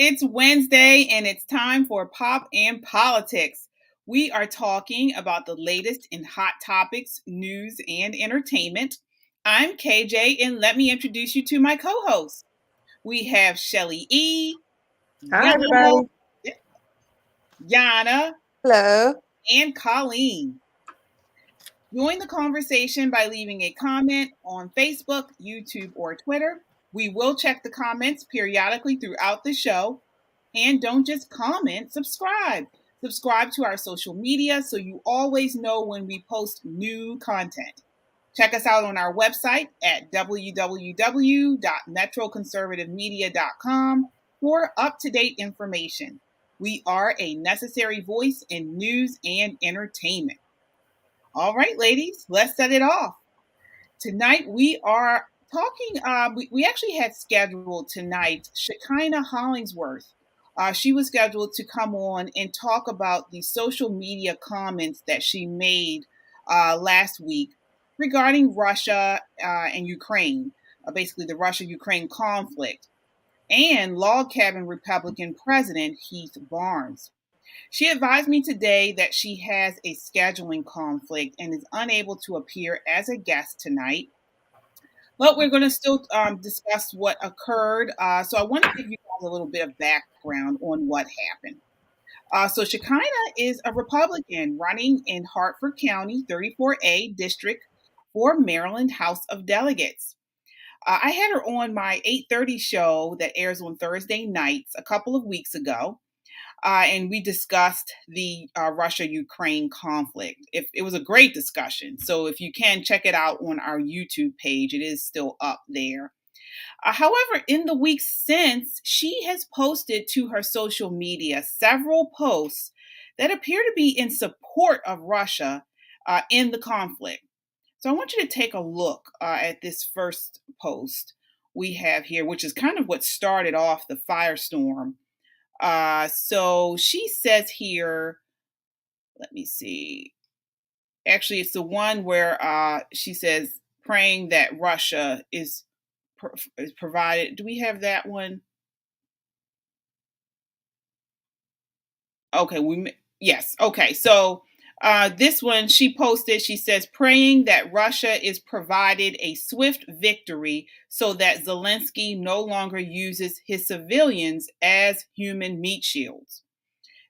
It's Wednesday and it's time for Pop and Politics. We are talking about the latest in hot topics, news, and entertainment. I'm KJ, and let me introduce you to my co-hosts. We have Shelly E, Hi, Yana, everybody. Yana, Hello. and Colleen. Join the conversation by leaving a comment on Facebook, YouTube, or Twitter. We will check the comments periodically throughout the show. And don't just comment, subscribe. Subscribe to our social media so you always know when we post new content. Check us out on our website at www.metroconservativemedia.com for up-to-date information. We are a necessary voice in news and entertainment. All right, ladies, let's set it off. Tonight we are talking, we actually had scheduled tonight Shekinah Hollingsworth. She was scheduled to come on and talk about the social media comments that she made last week regarding Russia and Ukraine, basically the Russia-Ukraine conflict, and log cabin Republican President Heath Barnes. She advised me today that she has a scheduling conflict and is unable to appear as a guest tonight. But we're going to still discuss what occurred. So I want to give you guys a little bit of background on what happened. So Shekinah is a Republican running in Hartford County, 34A district for Maryland House of Delegates. I had her on my 8:30 show that airs on Thursday nights a couple of weeks ago. And we discussed the Russia-Ukraine conflict. It was a great discussion. So if you can check it out on our YouTube page, it is still up there. However, in the weeks since, she has posted to her social media several posts that appear to be in support of Russia in the conflict. So I want you to take a look at this first post we have here, which is kind of what started off the firestorm. So she says here, let me see. Actually, it's the one where she says praying that Russia is provided. Do we have that one? Okay, yes. Okay, so this one she posted. She says praying that Russia is provided a swift victory so that Zelensky no longer uses his civilians as human meat shields.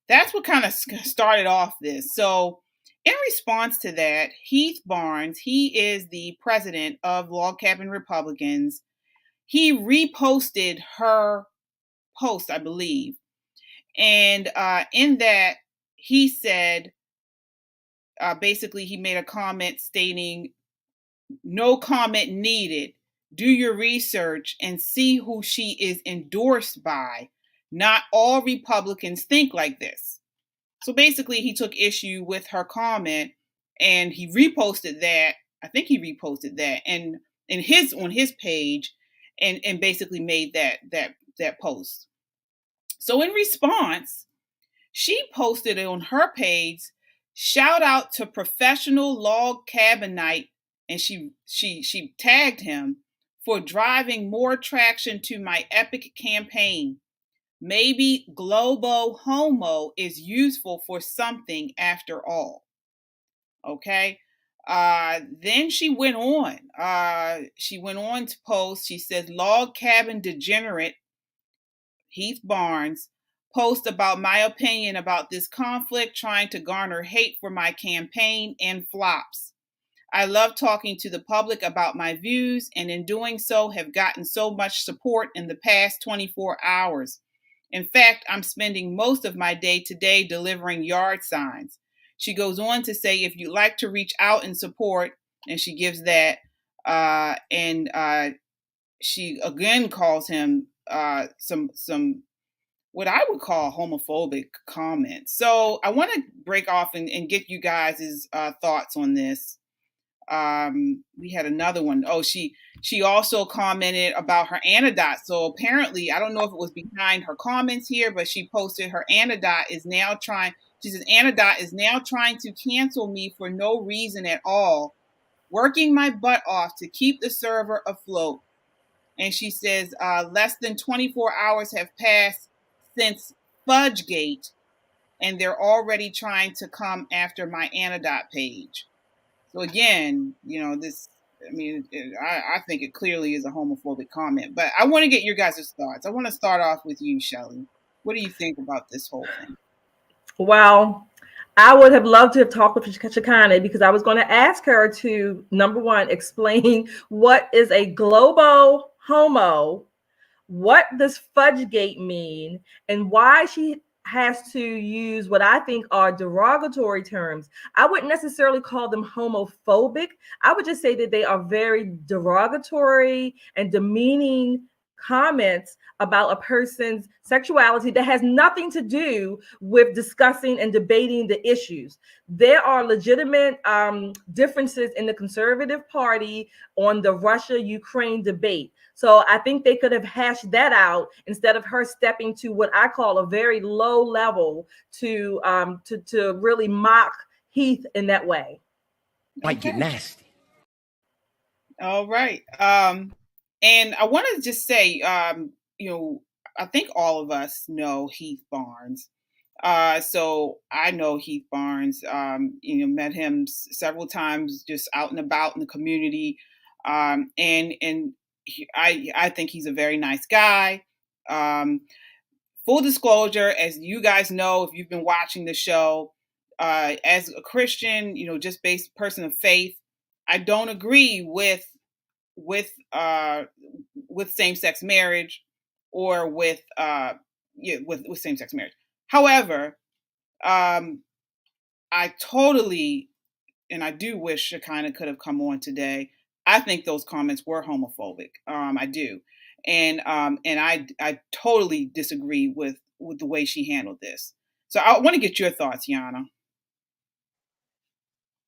That's what kind of started off this. So, in response to that, Heath Barnes, he is the president of Log Cabin Republicans. He reposted her post, I believe. And in that, he said, basically, he made a comment stating, no comment needed. Do your research and see who she is endorsed by. Not all Republicans think like this. So basically, he took issue with her comment, and he reposted that. I think he reposted that, and on his page, and basically made that post. So in response, she posted it on her page. Shout out to professional log cabinite, and she tagged him for driving more traction to my epic campaign. Maybe globo homo is useful for something after all. Okay. Then she went on. She went on to post. She says, log cabin degenerate Heath Barnes post about my opinion about this conflict, trying to garner hate for my campaign and flops. I love talking to the public about my views, and in doing so have gotten so much support in the past 24 hours. In fact, I'm spending most of my day today delivering yard signs. She goes on to say, if you'd like to reach out and support, and she gives that, and she again calls him some what I would call homophobic comments. So I want to break off and get you guys' thoughts on this. We had another one. Oh, she also commented about her anodot. So apparently, I don't know if it was behind her comments here, but she posted her anodot is now trying. She says anodot is now trying to cancel me for no reason at all, working my butt off to keep the server afloat. And she says less than 24 hours have passed since Fudgegate, and they're already trying to come after my Anodot page. So again, this, I think it clearly is a homophobic comment, but I want to get your guys' thoughts. I want to start off with you, Shelly. What do you think about this whole thing? Well, I would have loved to have talked with Shekinah because I was going to ask her to, number one, explain what is a globo homo, what does Fudgegate mean, and why she has to use what I think are derogatory terms. I wouldn't necessarily call them homophobic. I would just say that they are very derogatory and demeaning comments about a person's sexuality that has nothing to do with discussing and debating the issues. There are legitimate differences in the Conservative Party on the Russia-Ukraine debate. So I think they could have hashed that out instead of her stepping to what I call a very low level to really mock Heath in that way. Might get nasty. All right. And I want to just say, I think all of us know Heath Barnes. So I know Heath Barnes, met him several times just out and about in the community. And I think he's a very nice guy. Full disclosure, as you guys know, if you've been watching the show, as a Christian, just based person of faith, I don't agree with same-sex marriage or with same-sex marriage. However, I totally, and I do wish Shekinah could have come on today. I think those comments were homophobic. I do, and I totally disagree with the way she handled this. So I want to get your thoughts, Yana.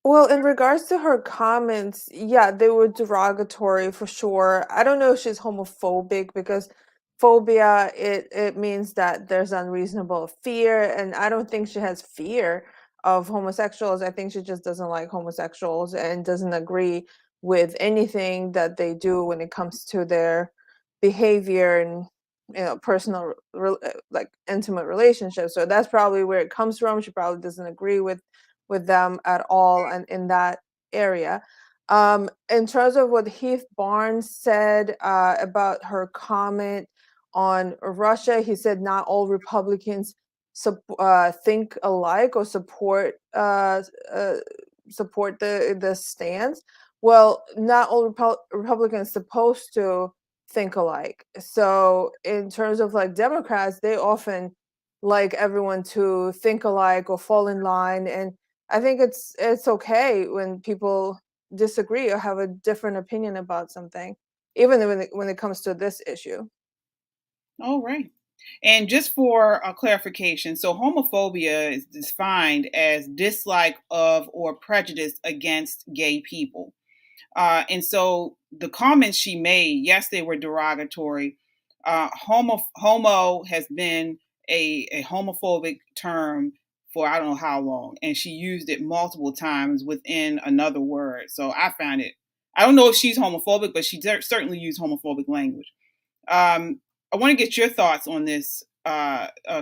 Well, in regards to her comments, yeah, they were derogatory for sure. I don't know if she's homophobic because phobia, it means that there's unreasonable fear, and I don't think she has fear of homosexuals. I think she just doesn't like homosexuals and doesn't agree with anything that they do when it comes to their behavior and personal like intimate relationships. So that's probably where it comes from. She probably doesn't agree with them at all and in that area. In terms of what Heath Barnes said about her comment on Russia, he said not all Republicans think alike or support the stance. Well, not all Republicans supposed to think alike. So in terms of like Democrats, they often like everyone to think alike or fall in line, and I think it's okay when people disagree or have a different opinion about something, even when it comes to this issue. All right. And just for a clarification, so homophobia is defined as dislike of or prejudice against gay people. And so the comments she made, yes, they were derogatory. Homo has been a homophobic term for I don't know how long, and she used it multiple times within another word. So I don't know if she's homophobic, but she certainly used homophobic language. I want to get your thoughts on this,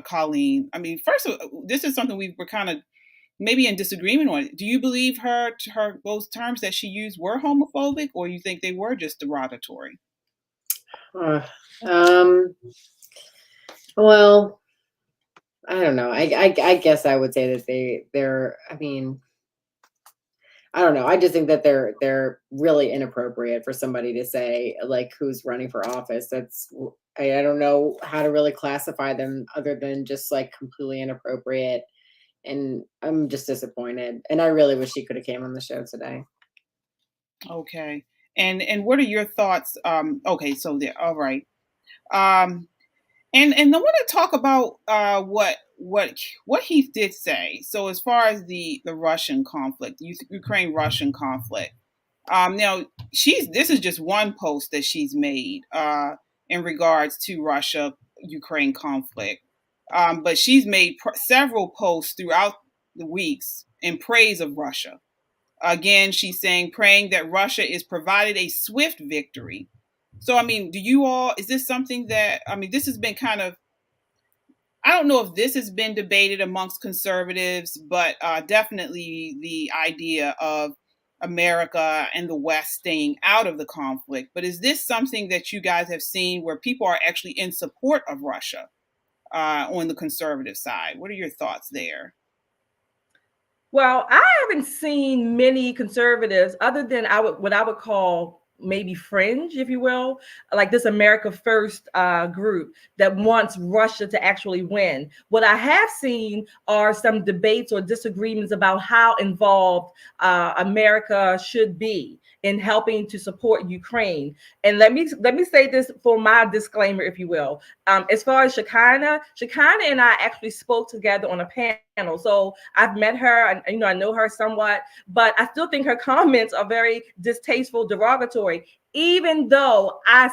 Colleen. I mean, first, this is something we were kind of maybe in disagreement on. Do you believe those terms that she used were homophobic, or you think they were just derogatory? Well, I don't know. I guess I would say that they're. I mean, I don't know. I just think that they're really inappropriate for somebody to say, like, who's running for office. I don't know how to really classify them other than just like completely inappropriate. And I'm just disappointed. And I really wish she could have came on the show today. Okay. And what are your thoughts? Okay, so there. All right. And I want to talk about what Heath did say. So as far as the Russian conflict, Ukraine-Russian conflict. Now this is just one post that she's made in regards to Russia-Ukraine conflict. But she's made several posts throughout the weeks in praise of Russia. Again, she's saying, praying that Russia is provided a swift victory. So, I mean, is this something that, this has been kind of, I don't know if this has been debated amongst conservatives, but definitely the idea of America and the West staying out of the conflict. But is this something that you guys have seen where people are actually in support of Russia on the conservative side? What are your thoughts there? Well, I haven't seen many conservatives other than what I would call maybe fringe, if you will, like this America First group that wants Russia to actually win. What I have seen are some debates or disagreements about how involved America should be in helping to support Ukraine. And let me say this for my disclaimer, if you will. As far as Shekinah and I actually spoke together on a panel. So I've met her, and I know her somewhat, but I still think her comments are very distasteful, derogatory. Even though I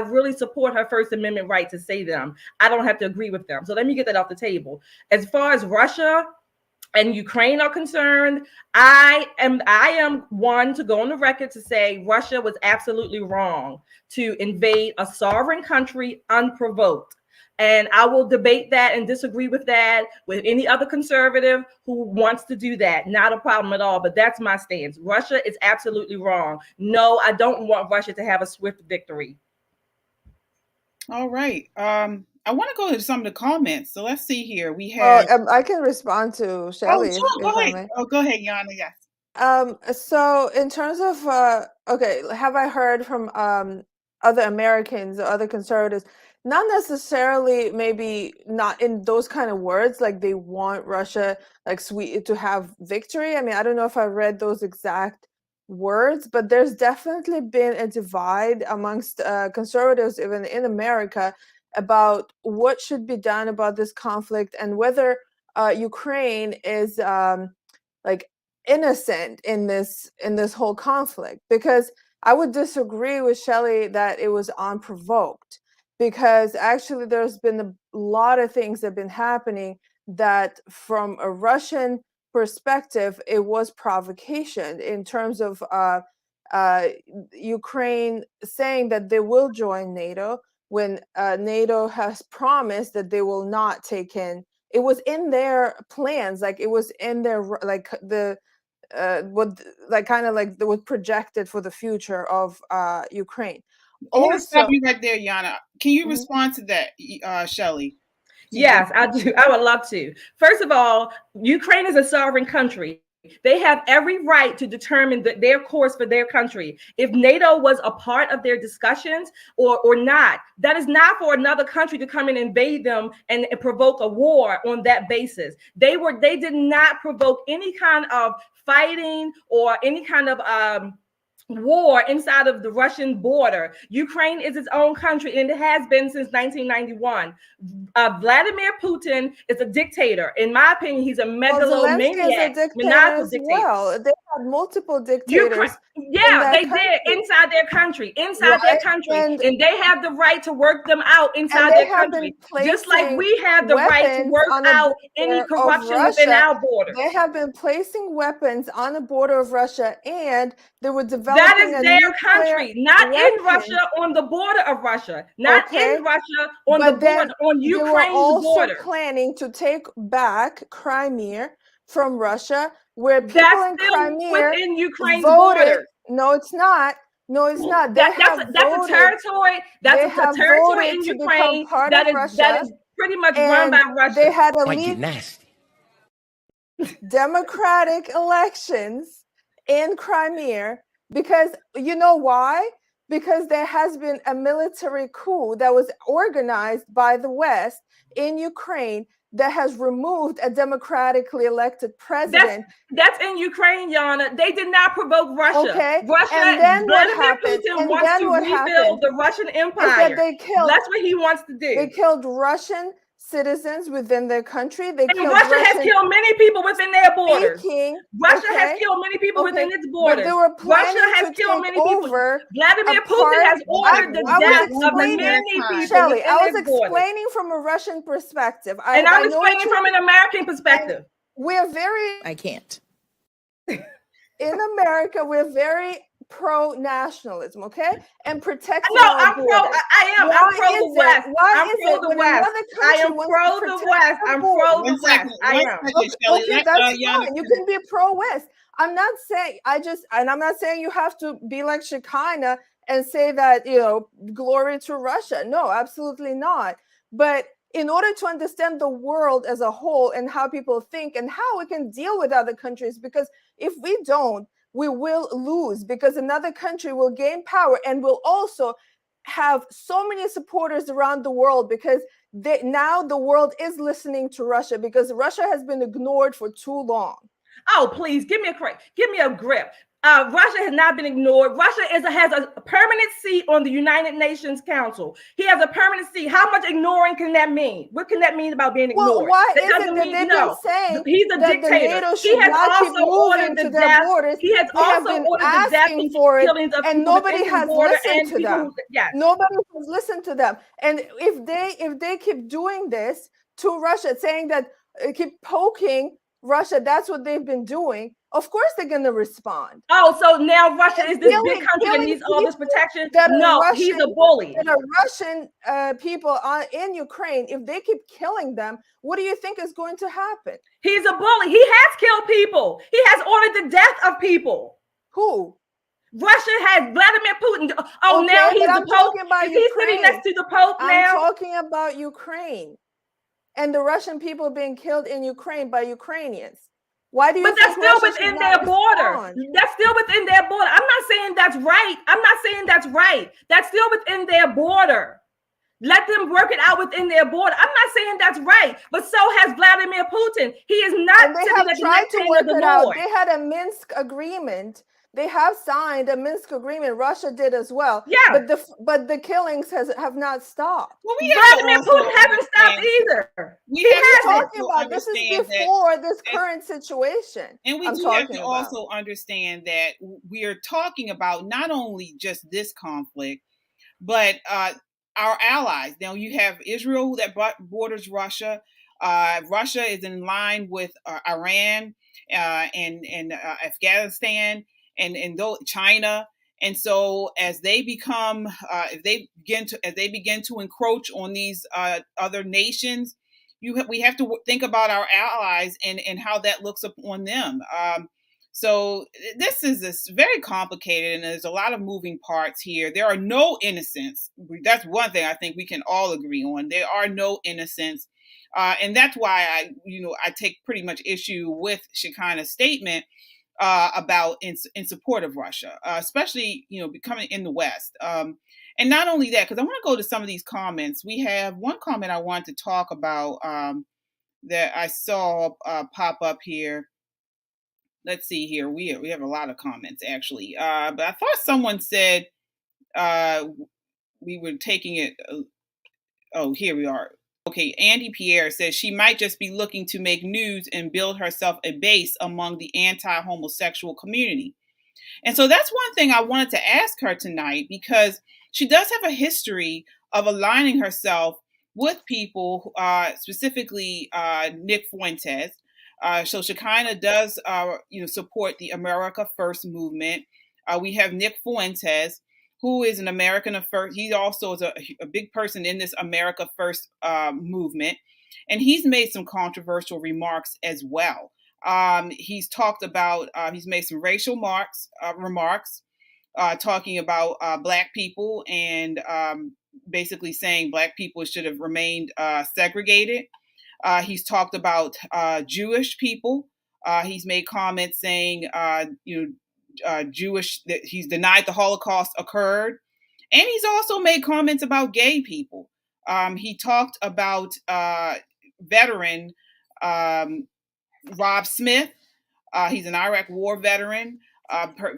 really support her First Amendment right to say them, I don't have to agree with them. So let me get that off the table. As far as Russia and Ukraine are concerned, I am one to go on the record to say Russia was absolutely wrong to invade a sovereign country unprovoked. And I will debate that and disagree with that with any other conservative who wants to do that. Not a problem at all, but that's my stance. Russia is absolutely wrong. No, I don't want Russia to have a swift victory. All right. I want to go to some of the comments. So let's see here. We have. I can respond to Shelly. Sure. if Go I ahead. may. Go ahead, Yana. Yes. So in terms of have I heard from other Americans or other conservatives, not necessarily, maybe not in those kind of words, like they want Russia like to have victory. I mean, I don't know if I read those exact words, but there's definitely been a divide amongst conservatives, even in America, about what should be done about this conflict and whether Ukraine is like innocent in this whole conflict. Because I would disagree with Shelly that it was unprovoked, because actually there's been a lot of things that have been happening that from a Russian perspective it was provocation, in terms of Ukraine saying that they will join NATO when NATO has promised that they will not take in. It was in their plans, like it was in their like the what like kind of like was projected for the future of Ukraine. I want to stop Also, you right there, Yana. Can you respond to that, Shelly? Yes, I do. I would love to. First of all, Ukraine is a sovereign country. They have every right to determine their course for their country. If NATO was a part of their discussions or not, that is not for another country to come and invade them and provoke a war on that basis. They did not provoke any kind of fighting or any kind of war inside of the Russian border. Ukraine is its own country, and it has been since 1991. Vladimir Putin is a dictator. In my opinion, he's a megalomaniac, Zelensky is a dictator maniacal as dictator. well. They had multiple dictators. They did inside their country, and they have the right to work them out inside their country, just like we have the right to work out any corruption within our borders. They have been placing weapons on the border of Russia, and they were developing. That is their country, not in Russia, on the border of Russia, not in Russia, on the border, on Ukraine's border. They were also planning to take back Crimea from Russia, where people in Crimea within Ukraine's voted. Border. No, it's not. No, it's not. That's a territory. That's a territory in Ukraine that is pretty much run by Russia. They had nasty democratic elections in Crimea, because you know why? Because there has been a military coup that was organized by the West in Ukraine that has removed a democratically elected president. That's in Ukraine, Yana. They did not provoke Russia. Okay. Russia, and then Vladimir Putin wants to rebuild the Russian Empire. That's what he wants to do. They killed Russian citizens within their country. Russia has killed many people within their borders. Russia has killed many people within its borders. Russia has killed many people. Vladimir Putin has ordered the death of many people. Shelly, I was explaining from a Russian perspective. And I'm explaining from an American perspective. We're very... I can't. In America, we're very pro-nationalism, okay, and protecting No, our I'm pro. borders. I am. I'm pro the West. Why I'm is pro it the when West. another I country am wants to pro the protect West. our I'm borders? pro the West. I am. Shelly. Okay, Let that's Yana. fine. You can be pro-West. I'm not saying and I'm not saying you have to be like Shekinah and say that, glory to Russia. No, absolutely not. But in order to understand the world as a whole and how people think and how we can deal with other countries, because if we don't, we will lose, because another country will gain power and will also have so many supporters around the world, because now the world is listening to Russia, because Russia has been ignored for too long. Oh, please give me a grip. Russia has not been ignored. Russia has a permanent seat on the United Nations Council. He has a permanent seat. How much ignoring can that mean? What can that mean about being ignored? Well, why that is it doesn't that mean they've no. been saying He's a that the dictator. NATO He should has not keep also moving ordered to the their death. borders? He has They have also been ordered the death asking for it, killings of and people nobody within his has border listened and to people them. yes. Nobody has listened to them. And if they keep doing this to Russia, saying that keep poking Russia, that's what they've been doing. Of course, they're going to respond. Oh, so now Russia is this big country that killing needs all this protection? that are No, Russian, he's a bully. that are Russian people in Ukraine. If they keep killing them, what do you think is going to happen? He's a bully. He has killed people. He has ordered the death of people. Who? Russia has Vladimir Putin. Oh, Okay, now he's but the I'm Pope. talking about Is he sitting next to the Pope I'm now? talking about Ukraine and the Russian people being killed in Ukraine by Ukrainians. Why do you But think that's still Russia within their border. That's still within their border. I'm not saying that's right. I'm not saying that's right. That's still within their border. Let them work it out within their border. I'm not saying that's right, but so has Vladimir Putin. He is not and they sitting have at the tried next to hand work of the it Lord. out. They had a Minsk agreement. They have signed a Minsk agreement. Russia did as well. Yeah. But the killings have not stopped. Well, Vladimir Putin hasn't stopped either. This is before this current situation. And we have to also understand that we are talking about not only just this conflict, but our allies. Now you have Israel that borders Russia. Russia is in line with Iran and Afghanistan and China. And so as they become, as they begin to encroach on these other nations, we have to think about our allies and how that looks upon them. So this is very complicated, and there's a lot of moving parts here. There are no innocents. That's one thing I think we can all agree on. There are no innocents, and that's why I take pretty much issue with Shekinah's statement about in support of Russia, especially becoming in the West. And not only that, because I want to go to some of these comments. We have one comment I wanted to talk about that I saw pop up here. Let's see here. We have a lot of comments actually, but I thought someone said we were taking it. Oh, here we are. Okay, Andy Pierre says she might just be looking to make news and build herself a base among the anti-homosexual community. And so that's one thing I wanted to ask her tonight, because she does have a history of aligning herself with people, specifically Nick Fuentes. So Shekinah does, support the America First movement. We have Nick Fuentes, who is an American of First. He also is a big person in this America First movement, and he's made some controversial remarks as well. He's talked about, he's made some racial remarks, talking about Black people and basically saying Black people should have remained segregated. He's talked about Jewish people. He's made comments saying, Jewish, that he's denied the Holocaust occurred. And he's also made comments about gay people. He talked about veteran Rob Smith. He's an Iraq War veteran,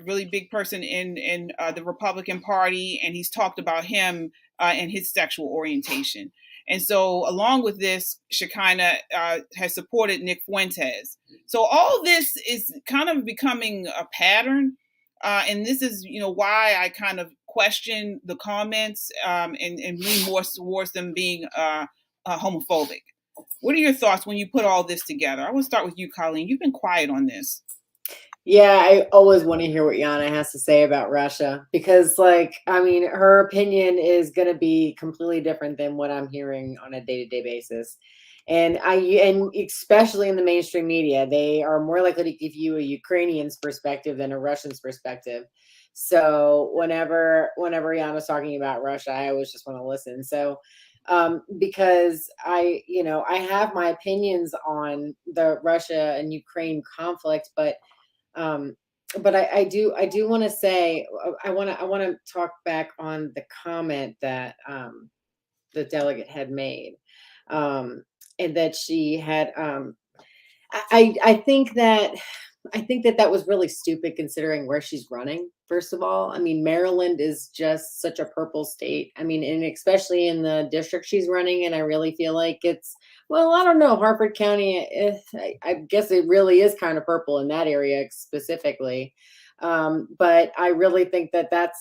really big person in the Republican Party, and he's talked about him and his sexual orientation. And so, along with this, Shekinah has supported Nick Fuentes. So all this is kind of becoming a pattern, and this is, why I kind of question the comments and lean more towards them being homophobic. What are your thoughts when you put all this together? I want to start with you, Colleen. You've been quiet on this. Yeah, I always want to hear what Yana has to say about Russia because, like, I mean, her opinion is going to be completely different than what I'm hearing on a day-to-day basis. And especially in the mainstream media, they are more likely to give you a Ukrainian's perspective than a Russian's perspective. So whenever Yana's talking about Russia, I always just want to listen. So because I have my opinions on the Russia and Ukraine conflict, um, but I do want to say I want to talk back on the comment that the delegate had made, um, and that she had I think that that was really stupid considering where she's running. First of all, I mean, Maryland is just such a purple state. I mean, and especially in the district she's running, and I really feel like it's, well, I don't know, Harford County. I guess it really is kind of purple in that area specifically. But I really think that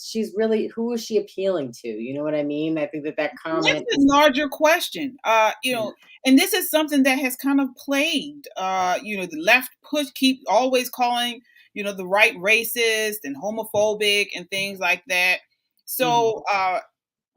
she's really, who is she appealing to? You know what I mean? I think that That's comment a is. larger question. And this is something that has kind of plagued, the left push, keep always calling, the right racist and homophobic and things like that. So, Well,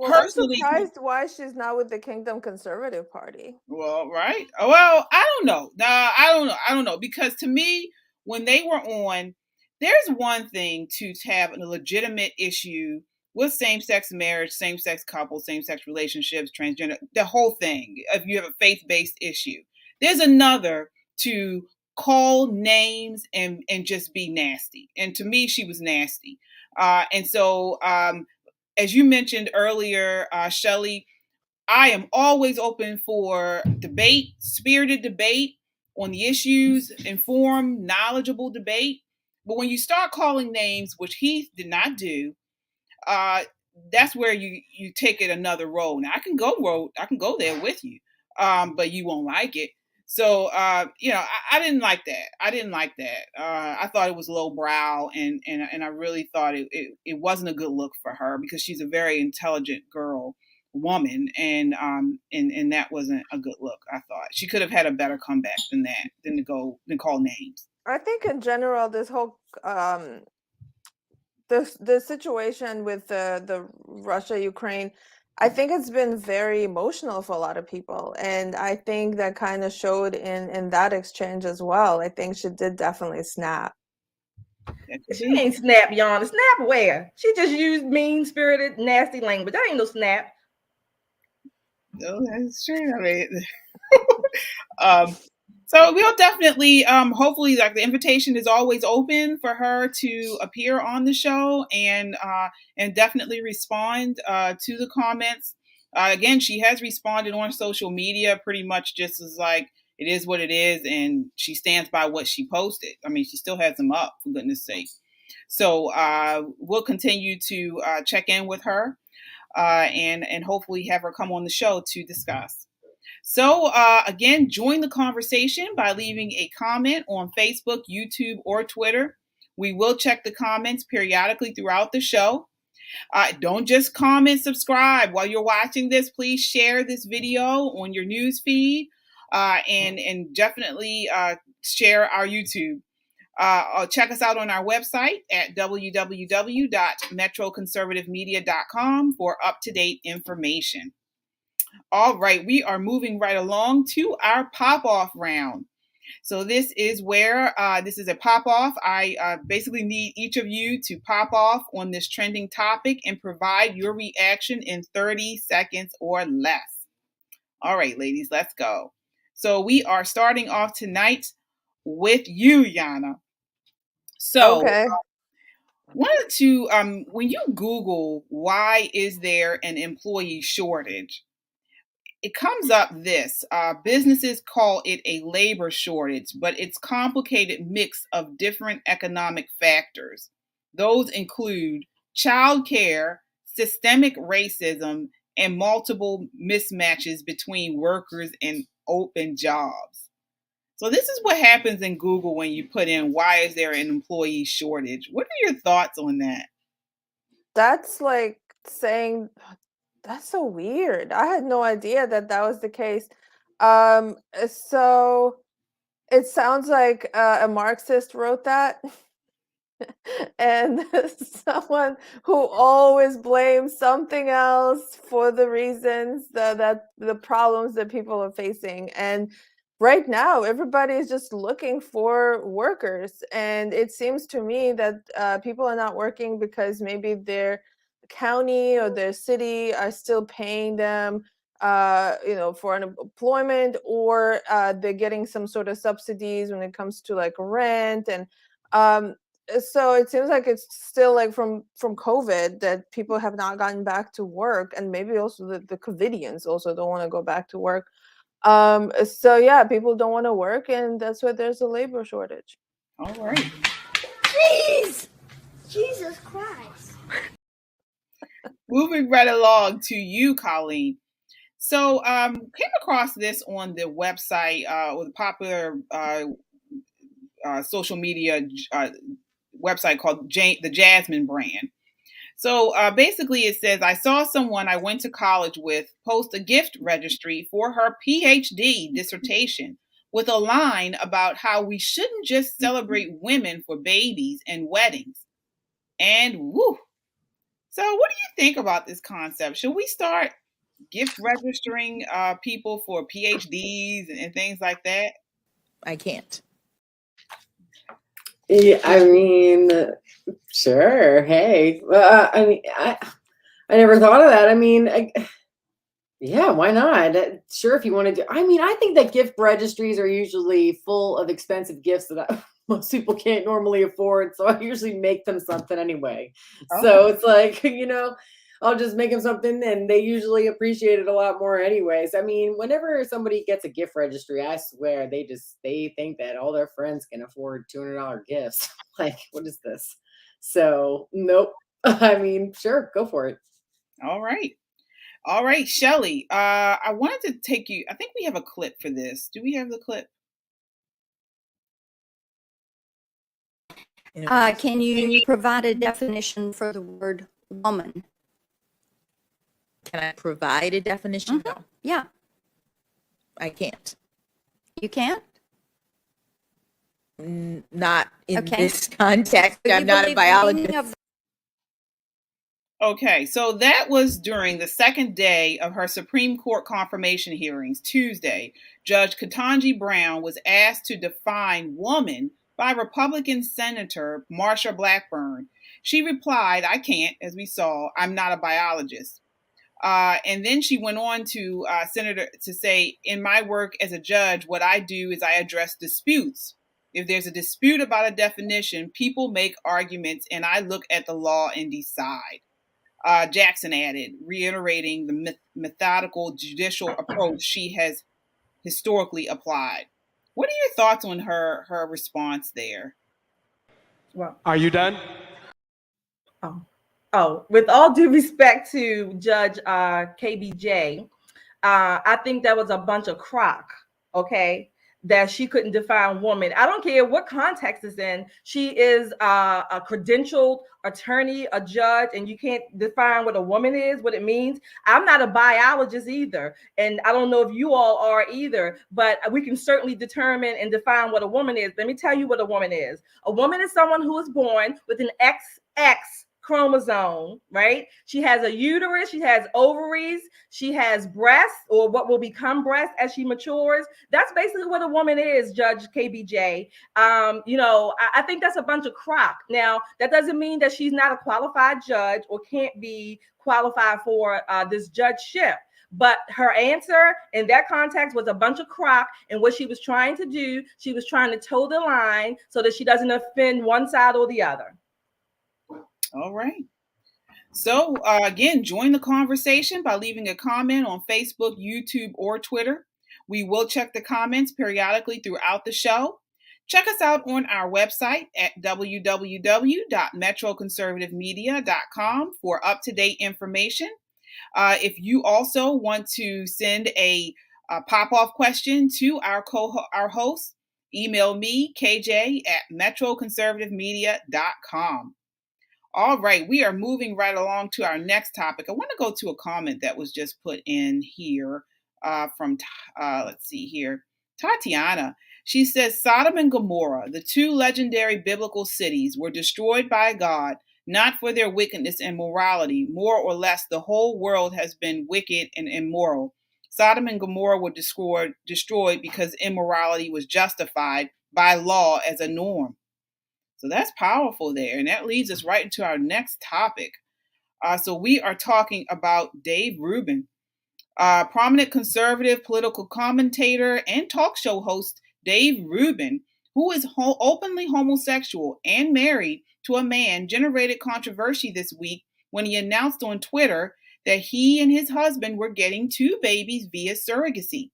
I'm personally, surprised why she's not with the Kingdom Conservative Party. well, right. Well, I don't know. I don't know. Because to me, when they were on, there's one thing to have a legitimate issue with same-sex marriage, same-sex couples, same-sex relationships, transgender, the whole thing. If you have a faith-based issue, there's another to call names and just be nasty. And to me, she was nasty. And so, as you mentioned earlier, Shelly, I am always open for debate, spirited debate on the issues, informed, knowledgeable debate. But when you start calling names, which he did not do, uh, that's where you take it another road. Now I can go there with you, but you won't like it. So I didn't like that. I didn't like that. I thought it was lowbrow, and I really thought it wasn't a good look for her because she's a very intelligent woman, and that wasn't a good look. I thought she could have had a better comeback than that, than call names. I think in general, this whole the situation with the Russia Ukraine, I think it's been very emotional for a lot of people, and I think that kind of showed in that exchange as well. I think she did definitely snap. She ain't snap, Yana. Snap where? She just used mean-spirited, nasty language. That ain't no snap. No, that's true. I mean, so we'll definitely, hopefully, like, the invitation is always open for her to appear on the show and definitely respond to the comments. Again, she has responded on social media pretty much just as like it is what it is, and she stands by what she posted. I mean, she still has them up, for goodness sake. So we'll continue to check in with her and hopefully have her come on the show to discuss. So, again, join the conversation by leaving a comment on Facebook, YouTube, or Twitter. We will check the comments periodically throughout the show. Don't just comment, subscribe. While you're watching this, please share this video on your news feed and definitely share our YouTube. Check us out on our website at www.metroconservativemedia.com for up-to-date information. All right, we are moving right along to our pop-off round. So this is where this is a pop-off. I basically need each of you to pop off on this trending topic and provide your reaction in 30 seconds or less. All right, ladies, let's go. So we are starting off tonight with you, Yana. So Okay. wanted to when you Google why is there an employee shortage, it comes up this businesses call it a labor shortage, but it's complicated mix of different economic factors. Those include childcare, systemic racism, and multiple mismatches between workers and open jobs. So this is what happens in Google when you put in why is there an employee shortage. What are your thoughts on that? That's like saying, that's so weird. I had no idea that that was the case. So It sounds like a Marxist wrote that. And someone who always blames something else for the reasons that the problems that people are facing. And right now, everybody is just looking for workers. And it seems to me that people are not working because maybe their county or their city are still paying them for unemployment, or they're getting some sort of subsidies when it comes to like rent. And um, so it seems like it's still like from COVID that people have not gotten back to work, and maybe also the COVIDians also don't want to go back to work. So yeah, people don't want to work, and that's why there's a labor shortage. All right. Jeez! Jesus Christ. Moving right along to you, Colleen. So came across this on the website or the popular social media website called the Jasmine brand. So basically it says, I saw someone I went to college with post a gift registry for her PhD dissertation with a line about how we shouldn't just celebrate women for babies and weddings. And woo. So what do you think about this concept? Should we start gift registering people for PhDs and things like that? I can't. Yeah, I mean, sure. Hey, I mean, I never thought of that. I mean, yeah, why not? Sure, if you want to do. I mean, I think that gift registries are usually full of expensive gifts that most people can't normally afford. So I usually make them something anyway. So it's like, I'll just make them something, and they usually appreciate it a lot more anyways. I mean, whenever somebody gets a gift registry, I swear they think that all their friends can afford $200 gifts. Like, what is this? So nope. I mean, sure, go for it. All right, Shelly. I wanted to take you. I think we have a clip for this. Do we have the clip? Can you provide a definition for the word woman? Can I provide a definition? No, Yeah, I can't. you can't? Not in Okay. this context. Do you I'm not a believe the meaning biologist. Okay, so that was during the second day of her Supreme Court confirmation hearings, Tuesday. Judge Ketanji Brown was asked to define woman by Republican Senator Marsha Blackburn. She replied, I can't, as we saw, I'm not a biologist. And then she went on to Senator to say, in my work as a judge, what I do is I address disputes. If there's a dispute about a definition, people make arguments and I look at the law and decide. Jackson added, reiterating the methodical judicial approach she has historically applied. What are your thoughts on her response there? Well, Are you done? with all due respect to Judge KBJ, I think that was a bunch of crock, okay, that she couldn't define woman. I don't care what context it's in. She is a credentialed attorney, a judge, and you can't define what a woman is, what it means. I'm not a biologist either, and I don't know if you all are either, but we can certainly determine and define what a woman is. Let me tell you what a woman is. A woman is someone who is born with an XX chromosome, right? She has a uterus, she has ovaries, she has breasts, or what will become breasts as she matures. That's basically what a woman is, Judge KBJ. I think that's a bunch of crock. Now, that doesn't mean that she's not a qualified judge or can't be qualified for this judgeship. But her answer in that context was a bunch of crock. And what she was trying to do, she was trying to toe the line so that she doesn't offend one side or the other. All right. So again, join the conversation by leaving a comment on Facebook, YouTube, or Twitter. We will check the comments periodically throughout the show. Check us out on our website at www.metroconservativemedia.com for up-to-date information. If you also want to send a pop-off question to our host, email me, KJ, at metroconservativemedia.com. All right, we are moving right along to our next topic. I want to go to a comment that was just put in here from, let's see here, Tatiana. She says Sodom and Gomorrah, the two legendary biblical cities, were destroyed by God, not for their wickedness and morality. More or less, the whole world has been wicked and immoral. Sodom and Gomorrah were destroyed because immorality was justified by law as a norm. So that's powerful there. And that leads us right into our next topic. So we are talking about Dave Rubin, prominent conservative political commentator and talk show host Dave Rubin, who is openly homosexual and married to a man, generated controversy this week when he announced on Twitter that he and his husband were getting two babies via surrogacy.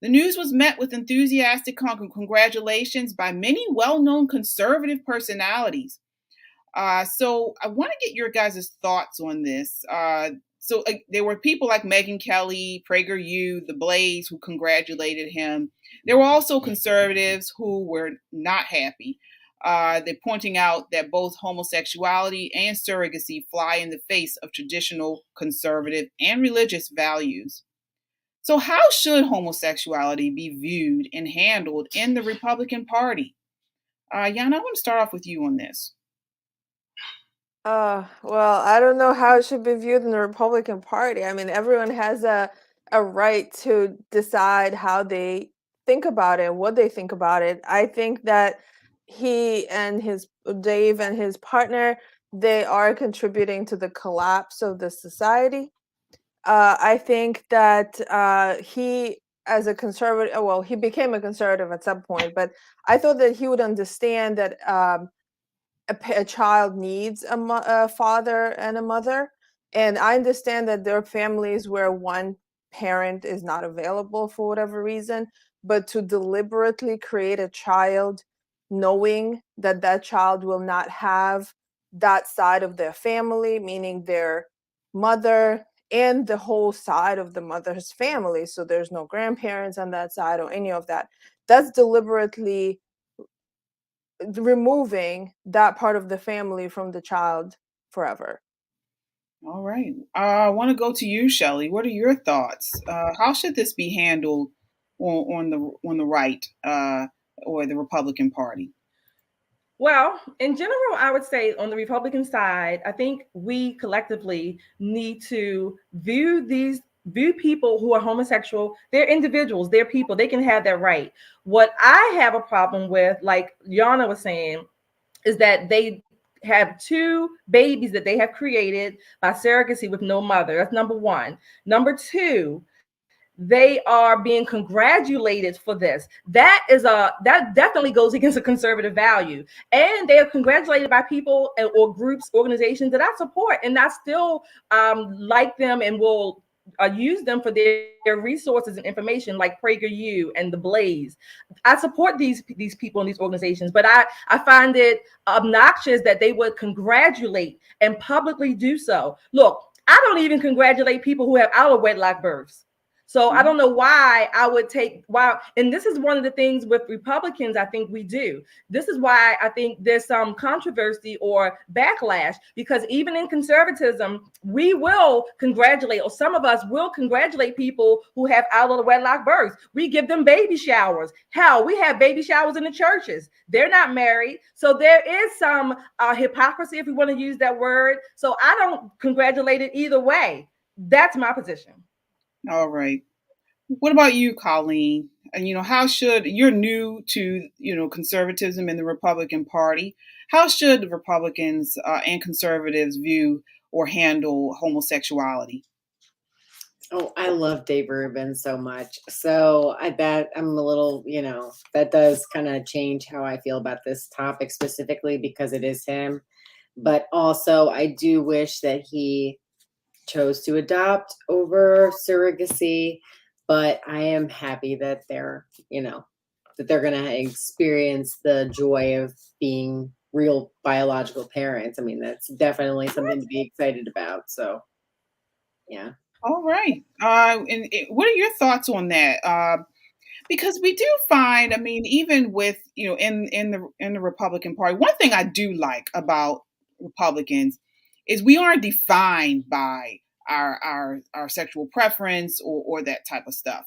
The news was met with enthusiastic congratulations by many well-known conservative personalities. So I want to get your guys' thoughts on this. There were people like Megyn Kelly, PragerU, The Blaze, who congratulated him. There were also conservatives who were not happy. They're pointing out that both homosexuality and surrogacy fly in the face of traditional conservative and religious values. So how should homosexuality be viewed and handled in the Republican Party? Yana, I want to start off with you on this. Well, I don't know how it should be viewed in the Republican Party. I mean, everyone has a right to decide how they think about it, what they think about it. I think that Dave and his partner, they are contributing to the collapse of the society. I think that he, as a conservative, well, he became a conservative at some point, but I thought that he would understand that a child needs a father and a mother. And I understand that there are families where one parent is not available for whatever reason, but to deliberately create a child knowing that that child will not have that side of their family, meaning their mother and the whole side of the mother's family, so there's no grandparents on that side or any of that, that's deliberately removing that part of the family from the child forever. All right. I want to go to you, Shelly. What are your thoughts? How should this be handled on the right or the Republican Party? Well, in general, I would say on the Republican side, I think we collectively need to view people who are homosexual. They're individuals, they're people, they can have that right. What I have a problem with, like Yana was saying, is that they have two babies that they have created by surrogacy with no mother. That's number one. Number two, they are being congratulated for this. That definitely goes against a conservative value. And they are congratulated by people or groups, organizations that I support, and I still like them and will use them for their resources and information, like PragerU and The Blaze. I support these people and these organizations, but I find it obnoxious that they would congratulate and publicly do so. Look, I don't even congratulate people who have out of wedlock births. So I don't know why I would and this is one of the things with Republicans I think we do. This is why I think there's some controversy or backlash, because even in conservatism, we will congratulate, or some of us will congratulate people who have out of wedlock births. We give them baby showers. Hell, we have baby showers in the churches. They're not married. So there is some hypocrisy, if we want to use that word. So I don't congratulate it either way. That's my position. All right. What about you, Colleen? And you're new to conservatism in the Republican Party. How should the Republicans and conservatives view or handle homosexuality? Oh, I love Dave Rubin so much. So I'm a little, that does kind of change how I feel about this topic specifically because it is him. But also I do wish that he chose to adopt over surrogacy, but I am happy that they're going to experience the joy of being real biological parents. I mean, that's definitely something to be excited about. So, yeah. All right. What are your thoughts on that? Because we do find, I mean, even with in the Republican Party, one thing I do like about Republicans is we aren't defined by our sexual preference or that type of stuff.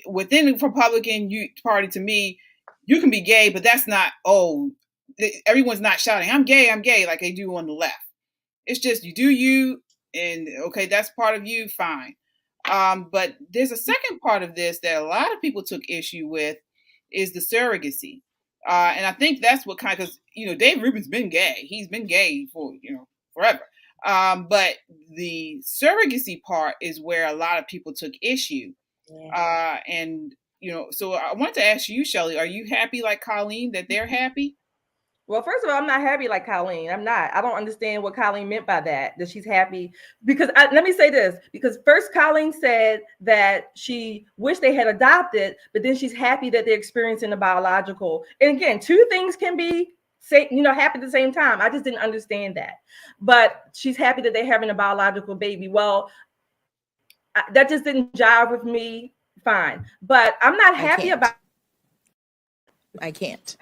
within the Republican Party, to me, you can be gay, but that's not, everyone's not shouting, I'm gay, like they do on the left. It's just, you do you, and okay, that's part of you, fine. But there's a second part of this that a lot of people took issue with, is the surrogacy. And I think that's what because, Dave Rubin's been gay. He's been gay for, forever. But the surrogacy part is where a lot of people took issue. Yeah. And, so I wanted to ask you, Shelly, are you happy like Colleen that they're happy? Well, first of all, I'm not happy like Colleen. I'm not. I don't understand what Colleen meant by that she's happy. Because let me say this, because first Colleen said that she wished they had adopted, but then she's happy that they're experiencing the biological. And again, two things can be happy at the same time. I just didn't understand that. But she's happy that they're having a biological baby. Well, that just didn't jive with me. Fine. But I'm not happy about. I can't.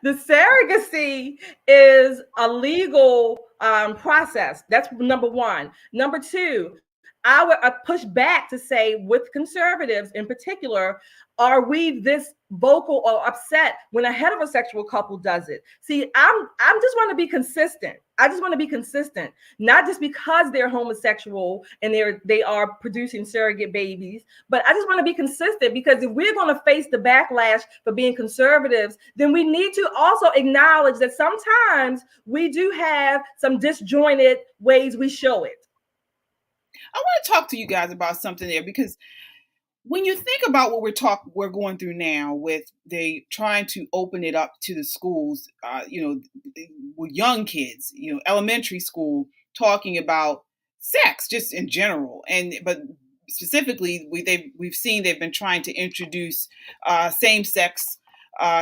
The surrogacy is a legal process. That's number one. Number two, I would push back to say, with conservatives in particular, are we this vocal or upset when a heterosexual couple does it? See, I'm just want to be consistent. I just want to be consistent, not just because they're homosexual and they are producing surrogate babies, but I just want to be consistent, because if we're going to face the backlash for being conservatives, then we need to also acknowledge that sometimes we do have some disjointed ways we show it. I want to talk to you guys about something there, because when you think about what we're going through now, with they trying to open it up to the schools, with young kids, elementary school, talking about sex just in general, but specifically we've seen they've been trying to introduce same-sex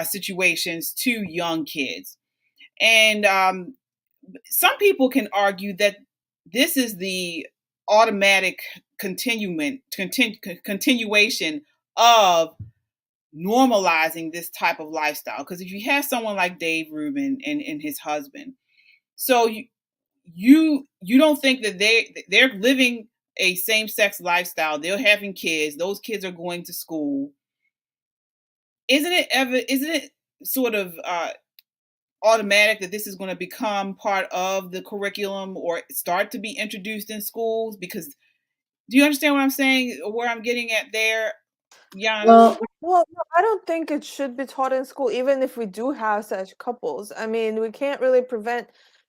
situations to young kids, and some people can argue that this is the automatic continuation of normalizing this type of lifestyle. Because if you have someone like Dave Rubin and his husband, so you don't think that they're living a same-sex lifestyle, they're having kids, those kids are going to school. Isn't it sort of automatic that this is going to become part of the curriculum or start to be introduced in schools? Because do you understand what I'm saying, or where I'm getting at there, Yana? Well, no, I don't think it should be taught in school, even if we do have such couples. I mean, we can't really prevent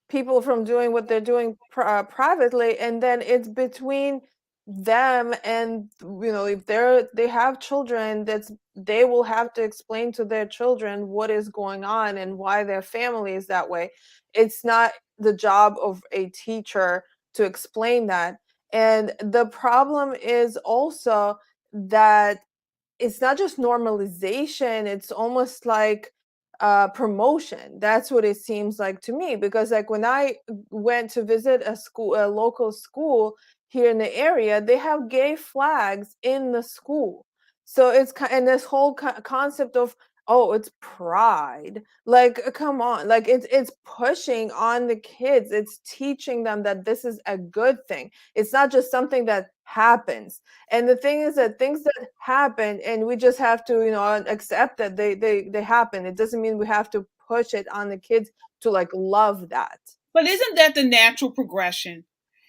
people from doing what they're doing privately, and then it's between them and if they have children, they will have to explain to their children what is going on and why their family is that way. It's not the job of a teacher to explain that. And the problem is also that it's not just normalization, it's almost like promotion. That's what it seems like to me, because like when I went to visit a local school here in the area, they have gay flags in the school. So and this whole concept of, oh, it's pride, like come on, like it's pushing on the kids, it's teaching them that this is a good thing, it's not just something that happens. And the thing is that things that happen, and we just have to accept that they happen. It doesn't mean we have to push it on the kids to like love that. But isn't that the natural progression?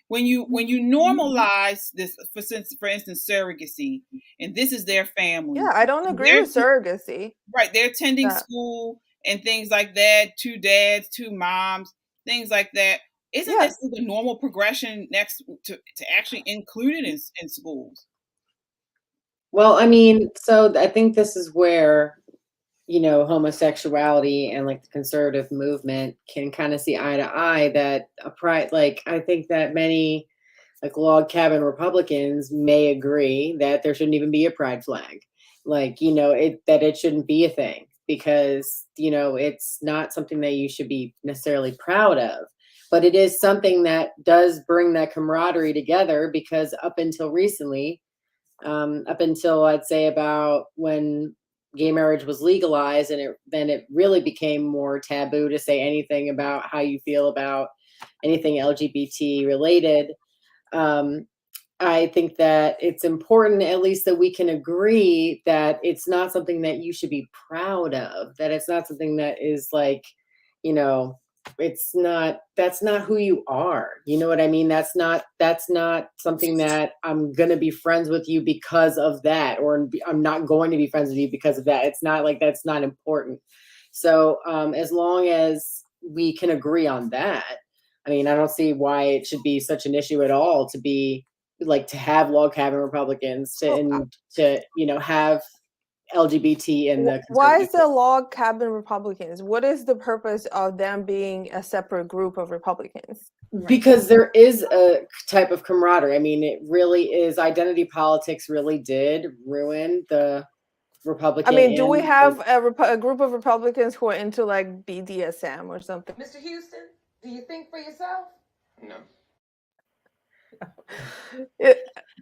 When you normalize this, for instance, surrogacy, and this is their family. Yeah, I don't agree with surrogacy. Right, they're attending school and things like that, 2 dads, 2 moms, things like that. Isn't this the normal progression next to actually include it in schools? Well, I mean, so I think this is where, homosexuality and like the conservative movement can kind of see eye to eye, that I think that many like log cabin Republicans may agree that there shouldn't even be a pride flag. Like, that it shouldn't be a thing, because, it's not something that you should be necessarily proud of, but it is something that does bring that camaraderie together, because up until recently, up until I'd say about when gay marriage was legalized, and then it really became more taboo to say anything about how you feel about anything LGBT related. I think that it's important, at least, that we can agree that it's not something that you should be proud of, that it's not something that is like, you know, that's not who you are. You know what I mean? That's not something that I'm going to be friends with you because of that, or I'm not going to be friends with you because of that. It's not like that's not important. So as long as we can agree on that, I mean, I don't see why it should be such an issue at all to be like to have log cabin Republicans to have LGBT in the Why is conservative. the log cabin Republicans? What is the purpose of them being a separate group of Republicans? Because there is a type of camaraderie. I mean, it really is. Identity politics really did ruin the Republican. I mean, do we have a group of Republicans who are into like BDSM or something? Mr. Houston, do you think for yourself? No.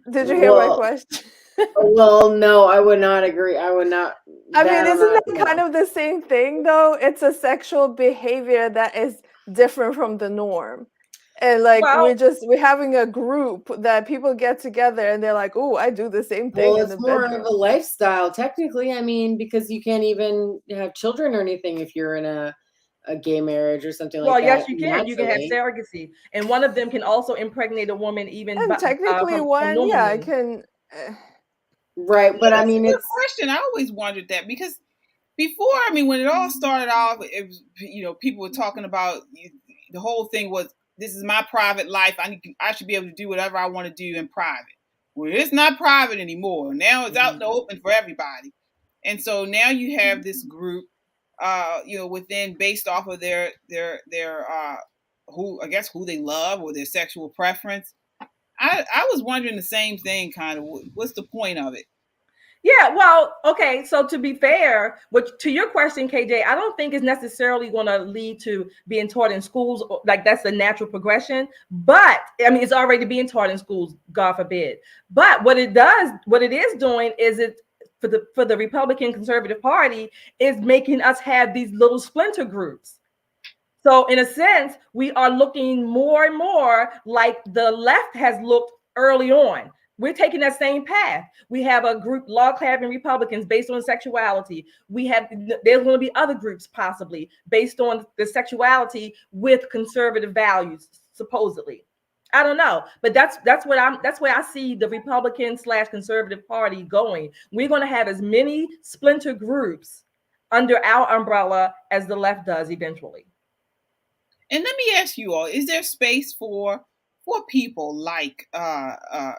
Did you hear my question? Well, no, I would not agree. I would not. I mean, isn't that kind of the same thing though? It's a sexual behavior that is different from the norm. And like we're having a group that people get together and they're like, "Oh, I do the same thing." Well, in the it's more bedroom. of a lifestyle, technically. I mean, because you can't even have children or anything if you're in a gay marriage or something like that. Well, yes, you can. You can have surrogacy, and one of them can also impregnate a woman, even and technically one, yeah, I can. Right, but I mean, it's a question. I always wondered that because before, I mean, when it all started off, it was, people were talking about the whole thing was, this is my private life. I should be able to do whatever I want to do in private. Well, it's not private anymore. Now it's out in the open for everybody. And so now you have this group, within, based off of their who they love or their sexual preference. I was wondering the same thing, kind of. What's the point of it? Yeah, well, okay. So to be fair, to your question, KJ, I don't think it's necessarily going to lead to being taught in schools. Like that's the natural progression. But I mean, it's already being taught in schools, God forbid. But what it is doing is it for the Republican Conservative Party is making us have these little splinter groups. So in a sense, we are looking more and more like the left has looked early on. We're taking that same path. We have a group, log cabin Republicans, based on sexuality. There's going to be other groups possibly based on the sexuality with conservative values, supposedly. I don't know, but that's where I see the Republican/Conservative Party going. We're going to have as many splinter groups under our umbrella as the left does eventually. And let me ask you all: is there space for people like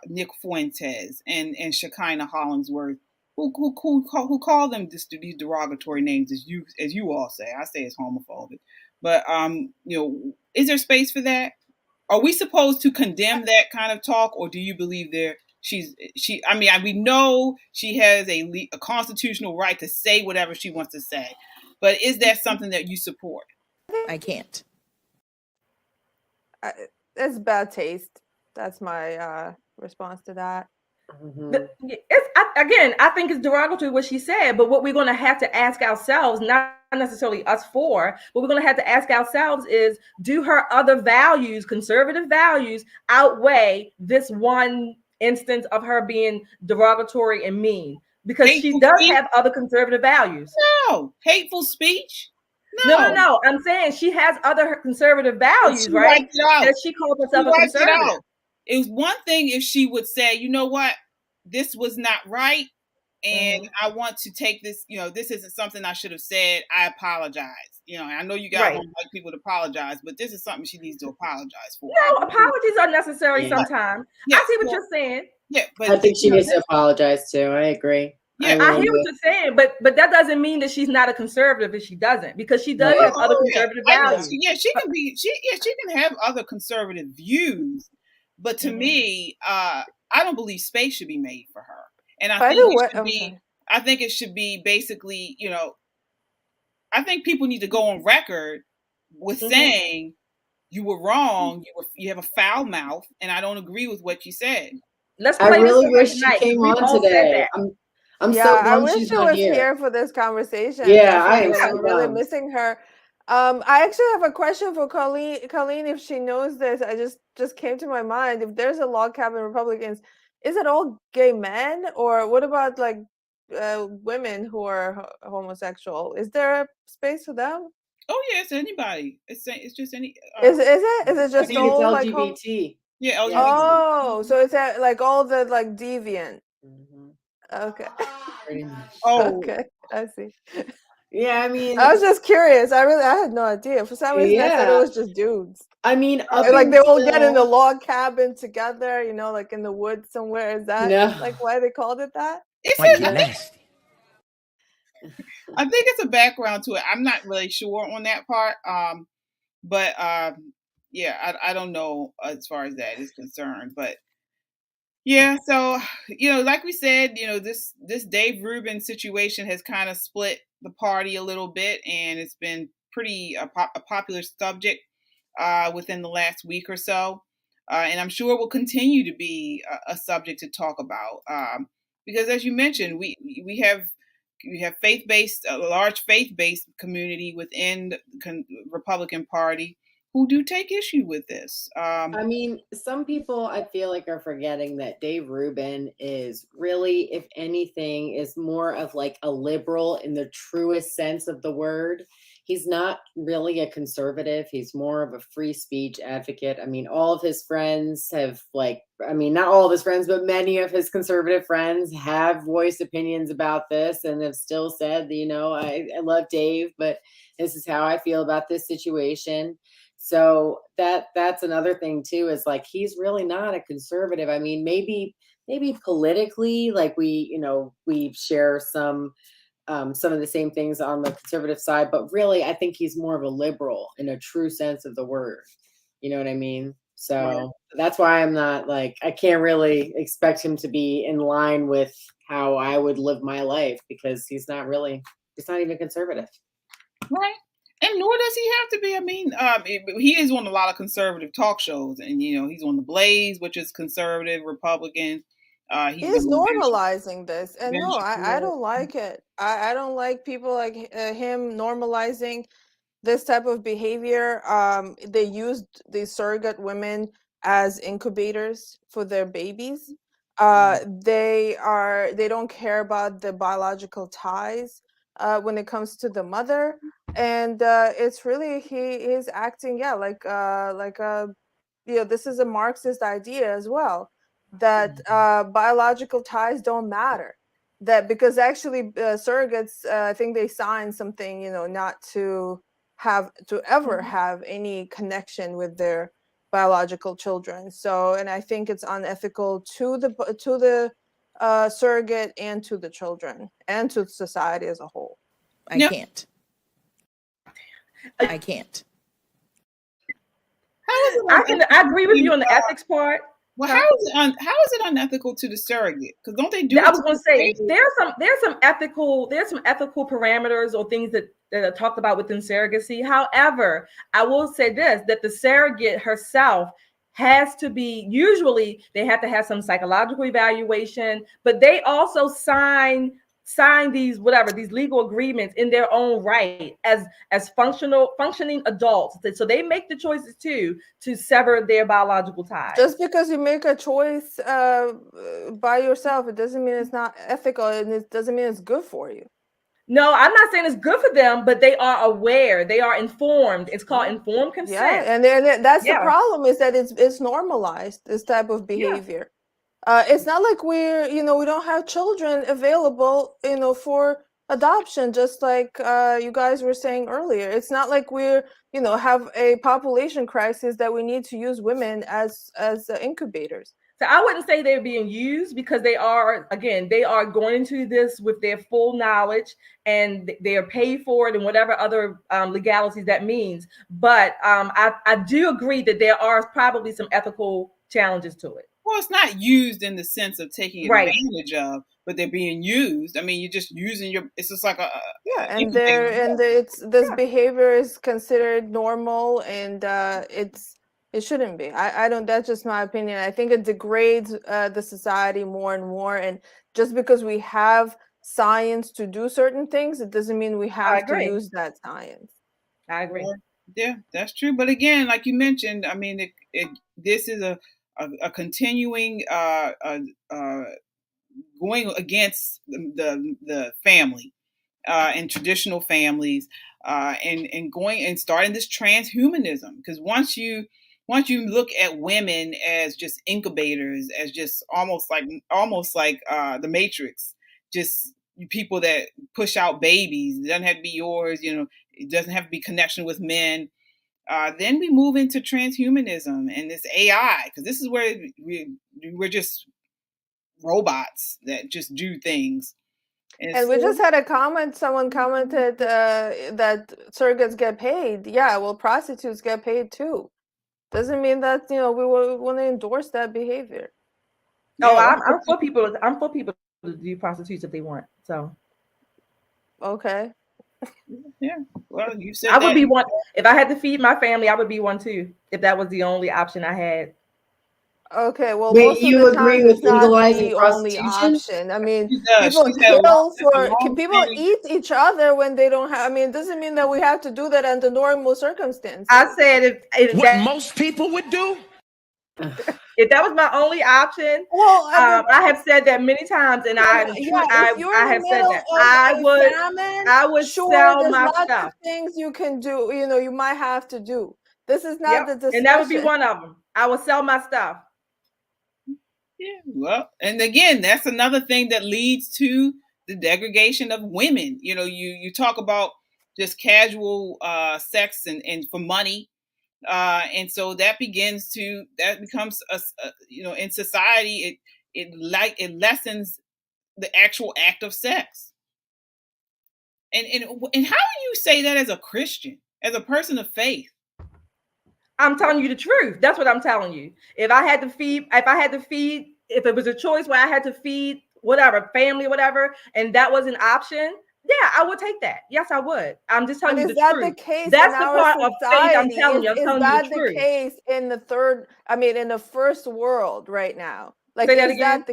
Nick Fuentes and Shekinah Hollingsworth, who call them these derogatory names, as you all say? I say it's homophobic, but is there space for that? Are we supposed to condemn that kind of talk, or do you believe we know she has a constitutional right to say whatever she wants to say, but is that something that you support? I can't. It's bad taste. That's my response to that. Mm-hmm. I think it's derogatory what she said, but what we're going to have to ask ourselves, not necessarily us four, but we're going to have to ask ourselves is, do her other values, conservative values, outweigh this one instance of her being derogatory and mean? Because she does have other conservative values. No, hateful speech. No. I'm saying she has other conservative values, right? That she calls herself a conservative. It was one thing if she would say, you know what, this was not right, and I want to take this. This isn't something I should have said. I apologize. I know you guys don't like people to apologize, but this is something she needs to apologize for. No, apologies are necessary sometimes. I see what you're saying. Yeah, but I think she needs to apologize too. I agree. Yeah, I hear what you're saying, but that doesn't mean that she's not a conservative if she doesn't, because she does have other conservative values. She can be. She can have other conservative views, but to me, I don't believe space should be made for her. And I think it should be basically, I think people need to go on record with saying you were wrong. You have a foul mouth, and I don't agree with what you said. I really wish she came on today. I wish she was here for this conversation. Yeah, I'm really missing her. I actually have a question for Colleen. Colleen, if she knows this, I just came to my mind. If there's a log cabin Republicans, is it all gay men, or what about like women who are homosexual? Is there a space for them? Oh yeah, it's anybody. It's just any. Is it I just think it's all like LGBT. Yeah, LGBT. Yeah. Oh, so it's like all the like deviant. Mhm. Okay. Pretty much. Oh, Okay, I see. Yeah, I mean, I was just curious. I had no idea. For some reason, I thought it yeah. was just dudes. I mean, up Like they all get in the until log cabin together, like in the woods somewhere. Is that no. like why they called it that? it's Might a, get nasty. I think it's a background to it. I'm not really sure on that part. But yeah, I don't know as far as that is concerned. But yeah, so like we said, this Dave Rubin situation has kind of split the party a little bit, and it's been pretty a popular subject within the last week or so, and I'm sure will continue to be a subject to talk about because, as you mentioned, we have faith-based, a large faith-based community within the Republican Party who do take issue with this. I mean, some people I feel like are forgetting that Dave Rubin is really, if anything, is more of like a liberal in the truest sense of the word. He's not really a conservative. He's more of a free speech advocate. I mean, all of his friends have not all of his friends, but many of his conservative friends have voiced opinions about this and have still said, I love Dave, but this is how I feel about this situation. So that's another thing too, is like he's really not a conservative. I mean, maybe politically, like we share some of the same things on the conservative side, but really I think he's more of a liberal in a true sense of the word. You know what I mean? So that's why I'm not like, I can't really expect him to be in line with how I would live my life, because he's not even conservative. Right. And nor does he have to be. I mean, he is on a lot of conservative talk shows, and he's on the Blaze, which is conservative Republican. He's been on normalizing this, and Ben no, I Shapiro. don't like it. I don't like people like him normalizing this type of behavior. They used these surrogate women as incubators for their babies. They don't care about the biological ties when it comes to the mother, and it's really he's acting like this is a Marxist idea as well, that biological ties don't matter. That because actually surrogates, I think they signed something, not to ever have any connection with their biological children. So, and I think it's unethical to the surrogate and to the children and to society as a whole. I No. can't. I can't. How is it I agree with you on the ethics part. Well, how is it unethical to the surrogate? Because don't they do? I was going to say there's some ethical parameters or things that are talked about within surrogacy. However, I will say this, that the surrogate herself has to be, usually they have to have some psychological evaluation, but they also sign these legal agreements in their own right as functioning adults. So they make the choices too to sever their biological ties. Just because you make a choice by yourself, it doesn't mean it's not ethical, and it doesn't mean it's good for you. No, I'm not saying it's good for them, but they are aware, they are informed. It's called informed consent. Yeah, and that's the problem, is that it's normalized, this type of behavior. It's not like we don't have children available, for adoption, just like you guys were saying earlier. It's not like we're, have a population crisis that we need to use women as incubators. So I wouldn't say they're being used, because they are going into this with their full knowledge, and they are paid for it and whatever other legalities that means. But I do agree that there are probably some ethical challenges to it. Well, it's not used in the sense of taking advantage of, but they're being used. I mean, you're just using it's just like this behavior is considered normal, and it shouldn't be. I don't. That's just my opinion. I think it degrades the society more and more. And just because we have science to do certain things, it doesn't mean we have to use that science. I agree. Yeah, that's true. But again, like you mentioned, I mean, this is a continuing going against the family and traditional families, and going and starting this transhumanism. Because once you look at women as just incubators, as just almost like the Matrix, just people that push out babies. It doesn't have to be yours. It doesn't have to be connection with men. Then we move into transhumanism and this AI, because this is where we're just robots that just do things. And we just had a comment. Someone commented that surrogates get paid. Yeah, well, prostitutes get paid too. Doesn't mean that we want to endorse that behavior. Oh, I'm for people. I'm for people to do prostitutes if they want. So. Okay. Yeah. Well, you said I would be one if I had to feed my family. I would be one too if that was the only option I had. Okay, well, Wait, most of you the agree time with it's not legalizing the only prostitution? option. I mean, She's people had a kill long people eat each other when they don't have. I mean, it doesn't mean that we have to do that under normal circumstances. I said what most people would do. If that was my only option, well, I have said that many times, and I have said that I would sell my stuff. Things you can do, you might have to do. This is not the discussion. And that would be one of them. I would sell my stuff. Yeah, well, and again, that's another thing that leads to the degradation of women. You talk about just casual sex and for money, and so that becomes in society it lessens the actual act of sex. And how do you say that as a Christian, as a person of faith? I'm telling you the truth. That's what I'm telling you. If it was a choice where I had to feed whatever family, whatever, and that was an option, yeah, I would take that. Yes, I would. I'm just telling you the truth. Is that the case? That's in the our part society? of faith I'm telling you. I'm telling that you the truth. Case in the in the first world right now? Like, say that again.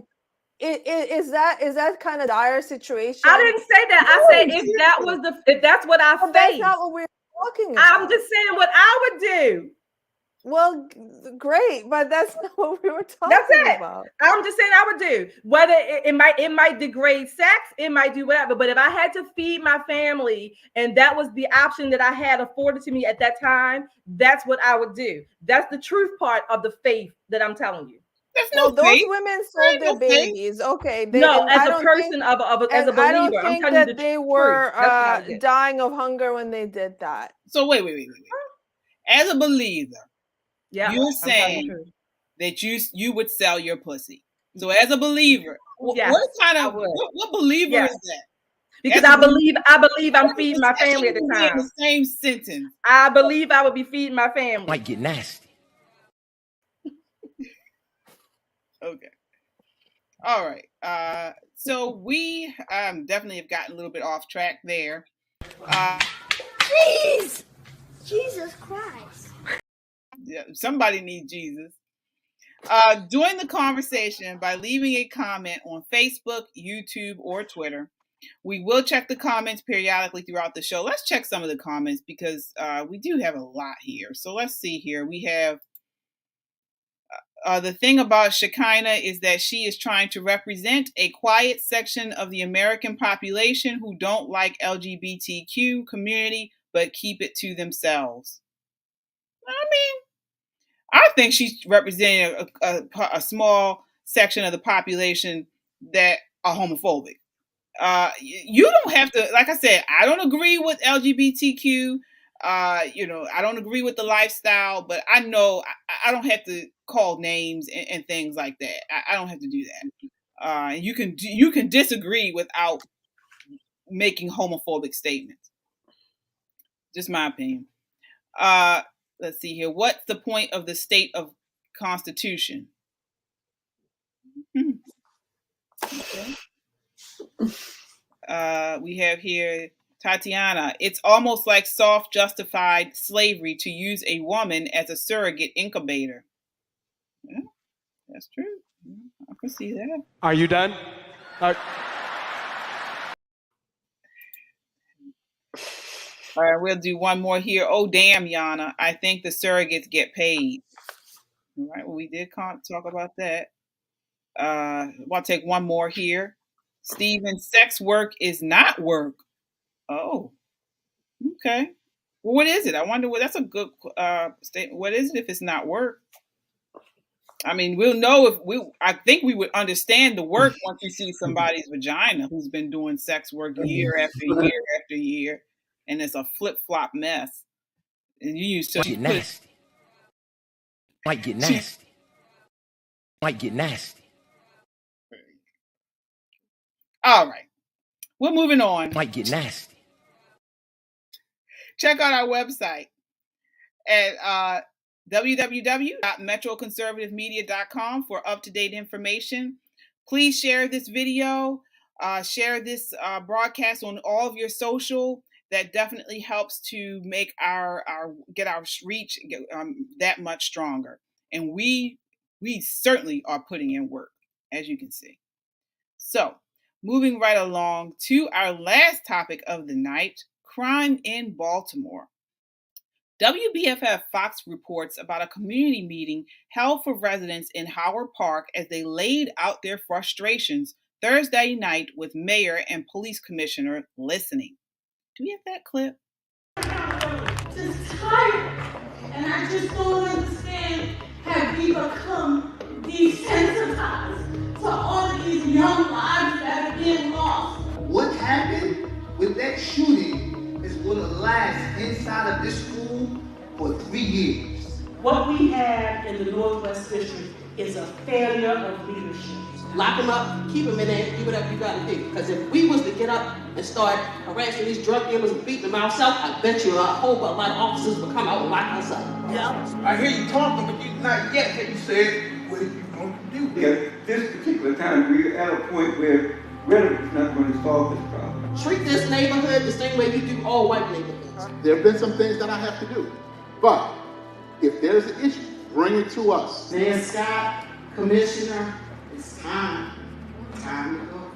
Is that kind of dire situation? I didn't say that. I said if that's what I face. That's not what we're talking about. I'm just saying what I would do. Well, great, but that's not what we were talking about. I'm just saying I would do. Whether it might degrade sex, it might do whatever. But if I had to feed my family and that was the option that I had afforded to me at that time, that's what I would do. That's the truth part of the faith that I'm telling you. Those women sold their babies. Okay. As a person as a believer, I don't think that they were dying of hunger when they did that. So wait. As a believer, you're saying that you would sell your pussy. So as a believer, what believer is that? Because I believe I'm feeding my family at the time. In the same sentence. I believe I would be feeding my family. Might get nasty. Okay. All right. So we definitely have gotten a little bit off track there. Please! Jesus Christ. Yeah, somebody needs Jesus. Join the conversation by leaving a comment on Facebook, YouTube, or Twitter. We will check the comments periodically throughout the show. Let's check some of the comments because we do have a lot here. So let's see here. We have the thing about Shekinah is that she is trying to represent a quiet section of the American population who don't like LGBTQ community, but keep it to themselves. I mean, I think she's representing a small section of the population that are homophobic. You don't have to, like I said, I don't agree with LGBTQ. I don't agree with the lifestyle, but I know I don't have to call names and things like that. I don't have to do that. You can disagree without making homophobic statements. Just my opinion. Let's see here. What's the point of the state of constitution? Okay. We have here Tatiana. It's almost like soft justified slavery to use a woman as a surrogate incubator. Yeah, that's true. I can see that. Are you done? All right, we'll do one more here. Oh, damn, Yana. I think the surrogates get paid. All right, well, we did talk about that. I'll take one more here. Stephen, sex work is not work. Oh, okay. Well, what is it? I wonder what that's a good statement. What is it if it's not work? I mean, we'll know I think we would understand the work once you see somebody's vagina who's been doing sex work year after year after year, and it's a flip-flop mess. And you used to Get nasty. Might get nasty. Might get nasty. All right. We're moving on. Might get nasty. Check out our website at www.metroconservativemedia.com for up-to-date information. Please share this video, share this broadcast on all of your social. That definitely helps to make our reach that much stronger. And we certainly are putting in work, as you can see. So, moving right along to our last topic of the night, crime in Baltimore. WBFF Fox reports about a community meeting held for residents in Howard Park as they laid out their frustrations Thursday night with mayor and police commissioner listening. Do we have that clip? Just tired, and I just don't understand how we become desensitized to all of these young lives that are being lost. What happened with that shooting is going to last inside of this school for 3 years. What we have in the Northwest District is a failure of leadership. Lock them up, keep them in there, do whatever you gotta do. Because if we was to get up and start harassing these drug dealers and beating them ourselves, I bet you a whole lot of officers would come out and lock us up. Yeah. I hear you talking, but you're not yet. You said, what are you going to do? Yeah, this particular time, we're at a point where rhetoric is not going to solve this problem. Treat this neighborhood the same way you do all white neighborhoods. There have been some things that I have to do. But if there's an issue, bring it to us. Mayor Scott, Commissioner, it's time to go.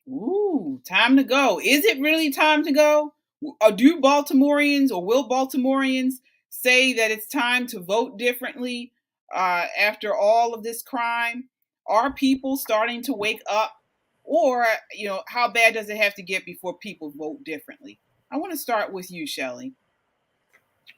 Ooh, time to go. Is it really time to go? Or do Baltimoreans or will Baltimoreans say that it's time to vote differently after all of this crime? Are people starting to wake up? Or, how bad does it have to get before people vote differently? I want to start with you, Shelly.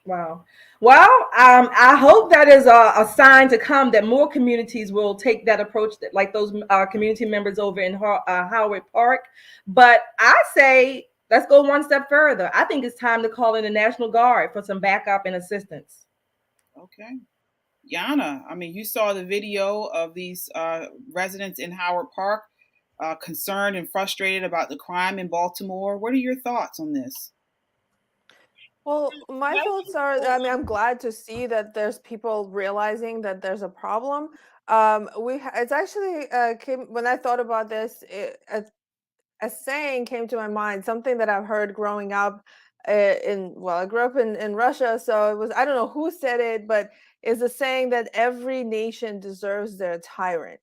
Wow. Well, I hope that is a sign to come that more communities will take that approach, that like those community members over in Howard Park. But I say, let's go one step further. I think it's time to call in the National Guard for some backup and assistance. Okay. Yana, I mean, you saw the video of these residents in Howard Park concerned and frustrated about the crime in Baltimore. What are your thoughts on this? Well, my thoughts are, I'm glad to see that there's people realizing that there's a problem. It's actually when I thought about this, a saying came to my mind, something that I've heard growing up I grew up in Russia, so it was, I don't know who said it, but it's a saying that every nation deserves their tyrant.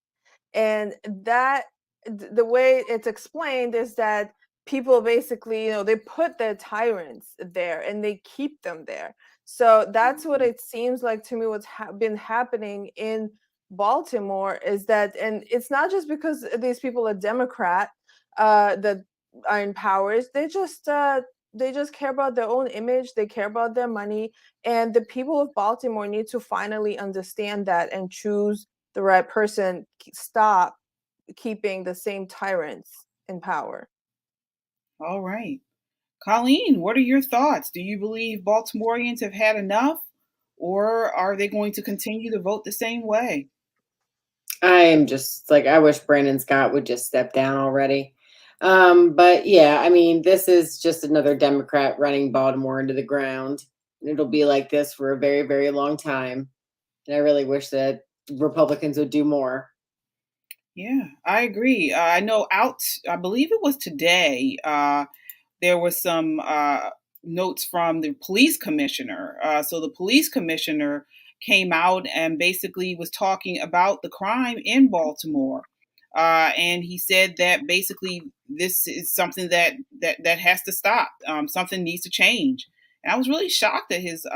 And that the way it's explained is that people basically, they put their tyrants there and they keep them there. So that's what it seems like to me what's been happening in Baltimore is that, and it's not just because these people are Democrat that are in power. They just care about their own image. They care about their money. And the people of Baltimore need to finally understand that and choose the right person. Stop keeping the same tyrants in power. All right. Colleen, what are your thoughts? Do you believe Baltimoreans have had enough, or are they going to continue to vote the same way? I am just I wish Brandon Scott would just step down already. But yeah, I mean, this is just another Democrat running Baltimore into the ground. It'll be like this for a very, very long time. And I really wish that Republicans would do more. Yeah, I agree. I know I believe it was today, there was some notes from the police commissioner. So the police commissioner came out and basically was talking about the crime in Baltimore. and he said that basically this is something that has to stop. Something needs to change. And I was really shocked at his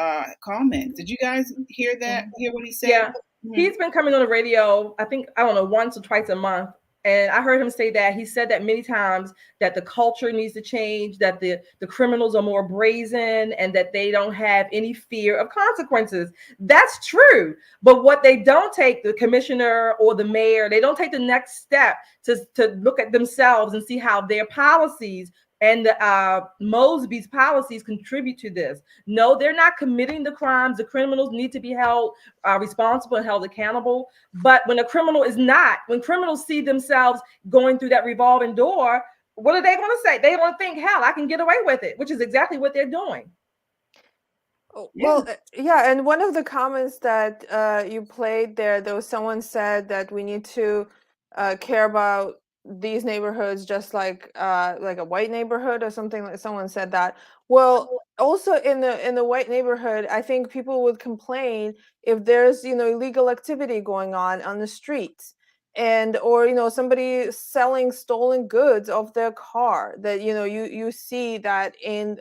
comments. Did you guys hear that? Hear what he said? Yeah, he's been coming on the radio, I think, I don't know, once or twice a month. And I heard him say that. He said that many times, that the culture needs to change, that the criminals are more brazen, and that they don't have any fear of consequences. That's true. But what they don't take, the commissioner or the mayor, they don't take the next step to look at themselves and see how their policies and Mosby's policies contribute to this. No, they're not committing the crimes. The criminals need to be held responsible and held accountable. But when a criminal is not, when criminals see themselves going through that revolving door, what are they going to say? They don't think, hell, I can get away with it, which is exactly what they're doing. Well, yeah, and one of the comments that you played there was someone said that we need to care about these neighborhoods just like a white neighborhood or something. Like someone said that. Well, also in the white neighborhood, I think people would complain if there's illegal activity going on the streets, and or somebody selling stolen goods off their car. That you see that in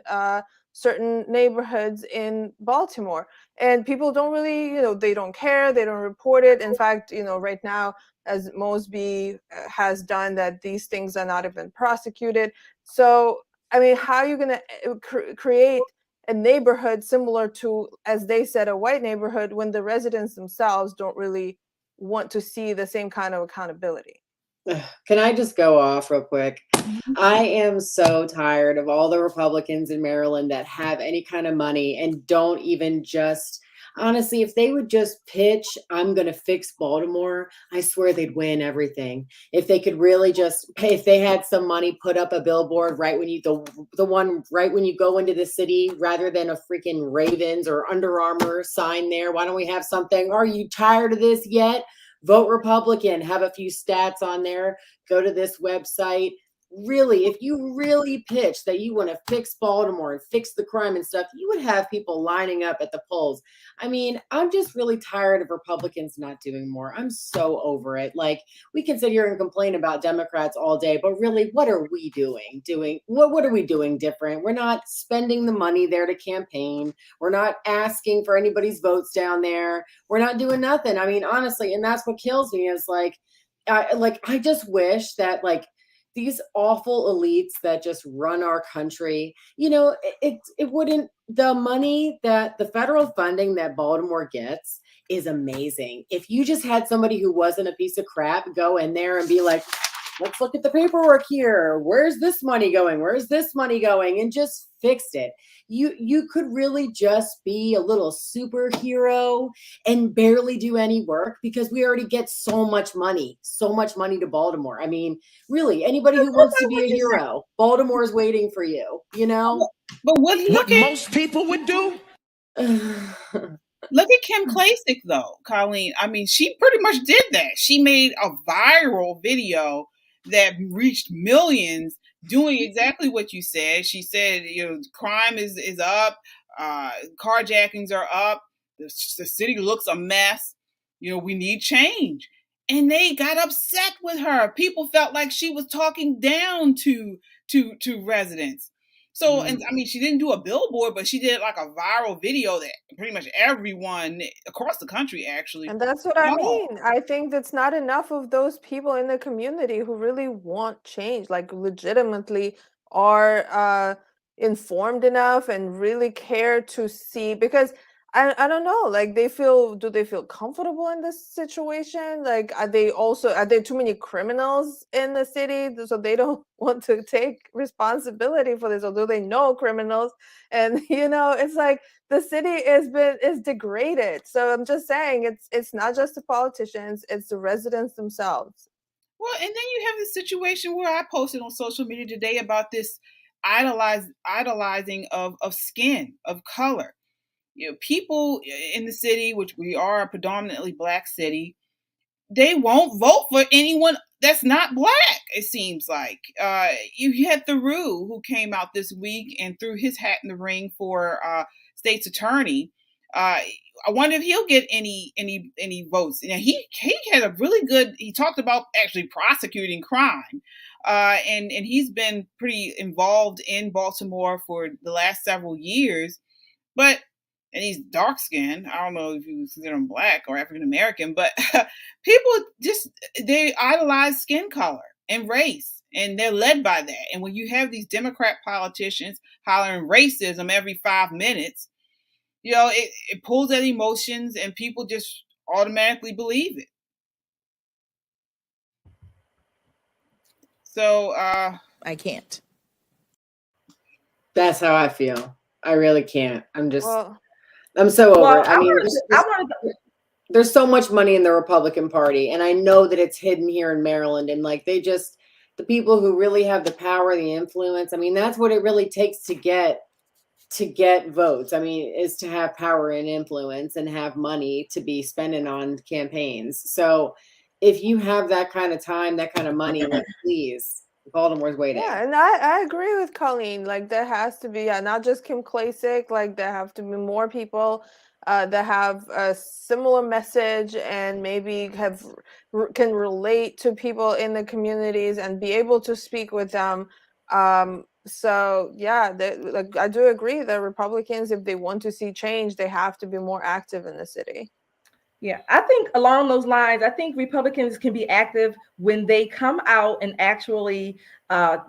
certain neighborhoods in Baltimore, and people don't really, they don't care, they don't report it. In fact, right now, as Mosby has done, that these things are not even prosecuted. So, I mean, how are you going to create a neighborhood similar to, as they said, a white neighborhood, when the residents themselves don't really want to see the same kind of accountability? Can I just go off real quick? I am so tired of all the Republicans in Maryland that have any kind of money and don't even just, honestly, if they would just pitch, I'm going to fix Baltimore, I swear they'd win everything. If they could really just pay, if they had some money, put up a billboard right when you, the one right when you go into the city, rather than a freaking Ravens or Under Armour sign there. Why don't we have something? Are you tired of this yet? Vote Republican, have a few stats on there, go to this website. Really, if you really pitch that you want to fix Baltimore and fix the crime and stuff, you would have people lining up at the polls. I mean, I'm just really tired of Republicans not doing more. I'm so over it. Like, we can sit here and complain about Democrats all day, but really, what are we doing? What are we doing different? We're not spending the money there to campaign. We're not asking for anybody's votes down there. We're not doing nothing. I mean, honestly, and that's what kills me is I just wish that these awful elites that just run our country, it wouldn't, the money that the federal funding that Baltimore gets is amazing. If you just had somebody who wasn't a piece of crap go in there and be like, let's look at the paperwork here. Where's this money going? Where's this money going? And just fixed it. You could really just be a little superhero and barely do any work, because we already get so much money to Baltimore. I mean, really, anybody who wants to be a hero, Baltimore is waiting for you, But what most people would do? Look at Kim Klacik, though, Colleen. I mean, she pretty much did that. She made a viral video that reached millions, doing exactly what you said. She said, crime is up, carjackings are up, the city looks a mess. We need change. And they got upset with her. People felt like she was talking down to residents. So, and I mean, she didn't do a billboard, but she did like a viral video that pretty much everyone across the country actually. And that's what I mean. I think that's not enough of those people in the community who really want change, like legitimately are informed enough and really care to see, because I don't know, like do they feel comfortable in this situation? Like, are there too many criminals in the city, so they don't want to take responsibility for this? Or do they know criminals? And it's like the city is degraded. So I'm just saying, it's not just the politicians, it's the residents themselves. Well, and then you have this situation where I posted on social media today about this idolizing of skin, of color. People in the city, which we are a predominantly Black city, they won't vote for anyone that's not Black, it seems like. You had Theroux, who came out this week and threw his hat in the ring for state's attorney. I wonder if he'll get any votes. You know, he had a really good. He talked about actually prosecuting crime, and he's been pretty involved in Baltimore for the last several years. But and he's dark skinned. I don't know if you consider him black or African American, but people they idolize skin color and race, and they're led by that. And when you have these Democrat politicians hollering racism every 5 minutes, you know, it pulls at emotions and people just automatically believe it. So I can't. That's how I feel. I really can't. I'm so Well, over it. I mean, there's so much money in the Republican Party, and I know that it's hidden here in Maryland, and like the people who really have the power, the influence. I mean, that's what it really takes to get votes. I mean, is to have power and influence and have money to be spending on campaigns. So if you have that kind of time, that kind of money, like, please, Baltimore's waiting. Yeah, and I agree with Colleen. Like, there has to be not just Kim Klacik. Like, there have to be more people that have a similar message and maybe can relate to people in the communities and be able to speak with them. So yeah, like, I do agree that Republicans, if they want to see change, they have to be more active in the city. Yeah, I think along those lines, I think Republicans can be active when they come out and actually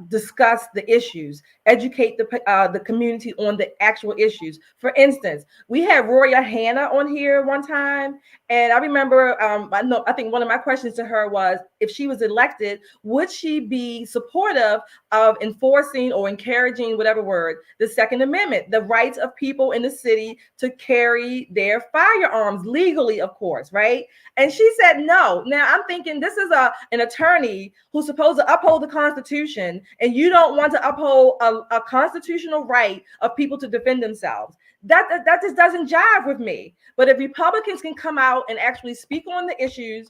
discuss the issues, educate the community on the actual issues. For instance, we had Roya Hannah on here one time, and I remember, I think one of my questions to her was, if she was elected, would she be supportive of enforcing or encouraging, whatever word, the Second Amendment, the rights of people in the city to carry their firearms legally, of course, right? And she said no. Now I'm thinking, this is an attorney who's supposed to uphold the Constitution, and you don't want to uphold a constitutional right of people to defend themselves. That just doesn't jive with me. But if Republicans can come out and actually speak on the issues,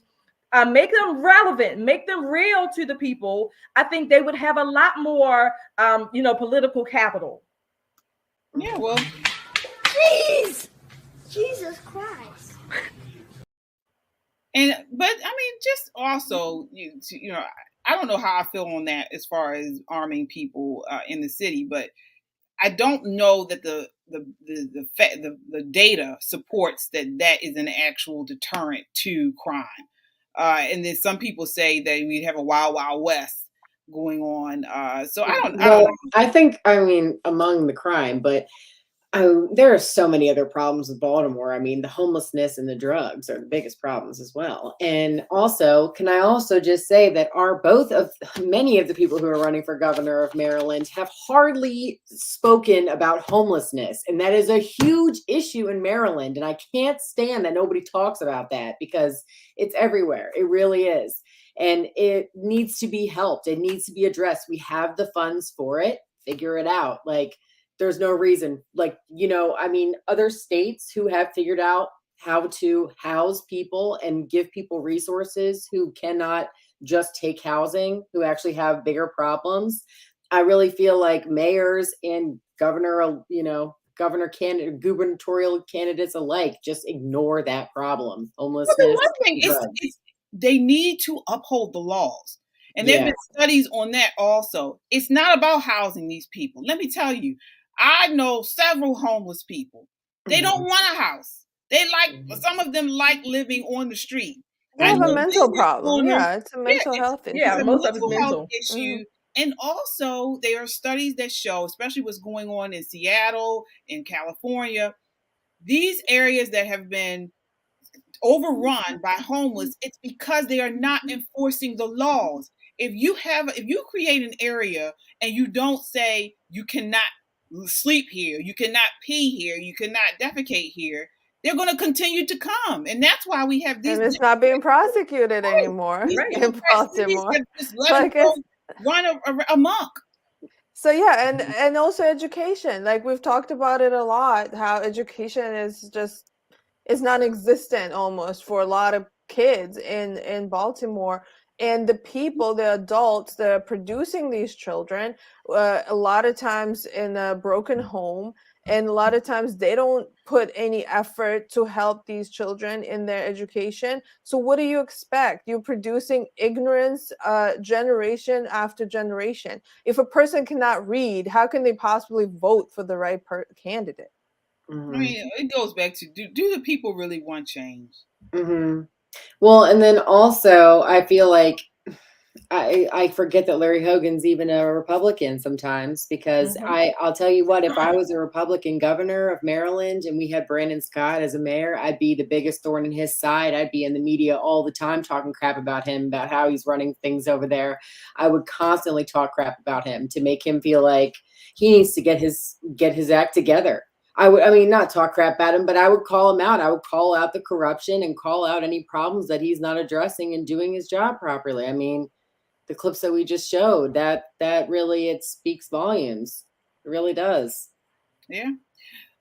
make them relevant, make them real to the people, I think they would have a lot more, political capital. Yeah, well, Jesus Christ. But I mean, just also, you know, I don't know how I feel on that as far as arming people in the city, but I don't know that the data supports that is an actual deterrent to crime. And then some people say that we have a wild, wild west going on. So I don't know. I think, I mean, among the crime, but there are so many other problems with Baltimore. I mean, the homelessness and the drugs are the biggest problems as well. And also, can I also just say that many of the people who are running for governor of Maryland have hardly spoken about homelessness. And that is a huge issue in Maryland. And I can't stand that nobody talks about that, because it's everywhere. It really is. And it needs to be helped. It needs to be addressed. We have the funds for it. Figure it out. Like, there's no reason, like, I mean, other states who have figured out how to house people and give people resources who cannot just take housing, who actually have bigger problems. I really feel like mayors and gubernatorial candidates alike just ignore that problem. Homelessness. Well, the one thing is they need to uphold the laws. And there have been studies on that also. It's not about housing these people. Let me tell you, I know several homeless people. They don't want a house. They some of them like living on the street. They have a mental problem. Yeah, it's a mental health issue. Yeah, most of it's mental issue. Mm-hmm. And also, there are studies that show, especially what's going on in Seattle, in California, these areas that have been overrun by homeless, it's because they are not enforcing the laws. If you create an area and you don't say you cannot sleep here, you cannot pee here, you cannot defecate here, they're going to continue to come. And that's why we have these. And it's not being prosecuted anymore in Baltimore. Just let it run amok. So yeah, and also education. Like, we've talked about it a lot, how education is non-existent almost for a lot of kids in Baltimore. And the adults that are producing these children, a lot of times in a broken home, And a lot of times they don't put any effort to help these children in their education. So what do you expect? You're producing ignorance generation after generation. If a person cannot read, how can they possibly vote for the right candidate? I mean, it goes back to do the people really want change? Well, and then also I feel like I forget that Larry Hogan's even a Republican sometimes, because I'll tell you what, if I was a Republican governor of Maryland and we had Brandon Scott as a mayor, I'd be the biggest thorn in his side. I'd be in the media all the time talking crap about him, about how he's running things over there. I would constantly talk crap about him to make him feel like he needs to get his act together. I mean, not talk crap at him, but I would call him out. I would call out the corruption and call out any problems that he's not addressing and doing his job properly. I mean, the clips that we just showed, that really, it speaks volumes. It really does. Yeah.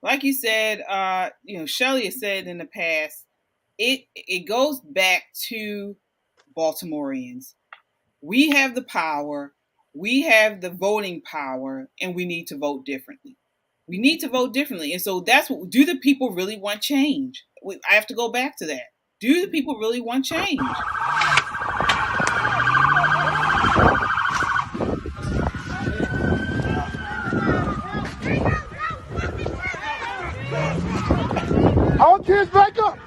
Like you said, Shelly has said in the past, it goes back to Baltimoreans. We have the power, we have the voting power, and we need to vote differently. We need to vote differently. And so that's what, do the people really want change? I have to go back to that. Do the people really want change? All kids back up.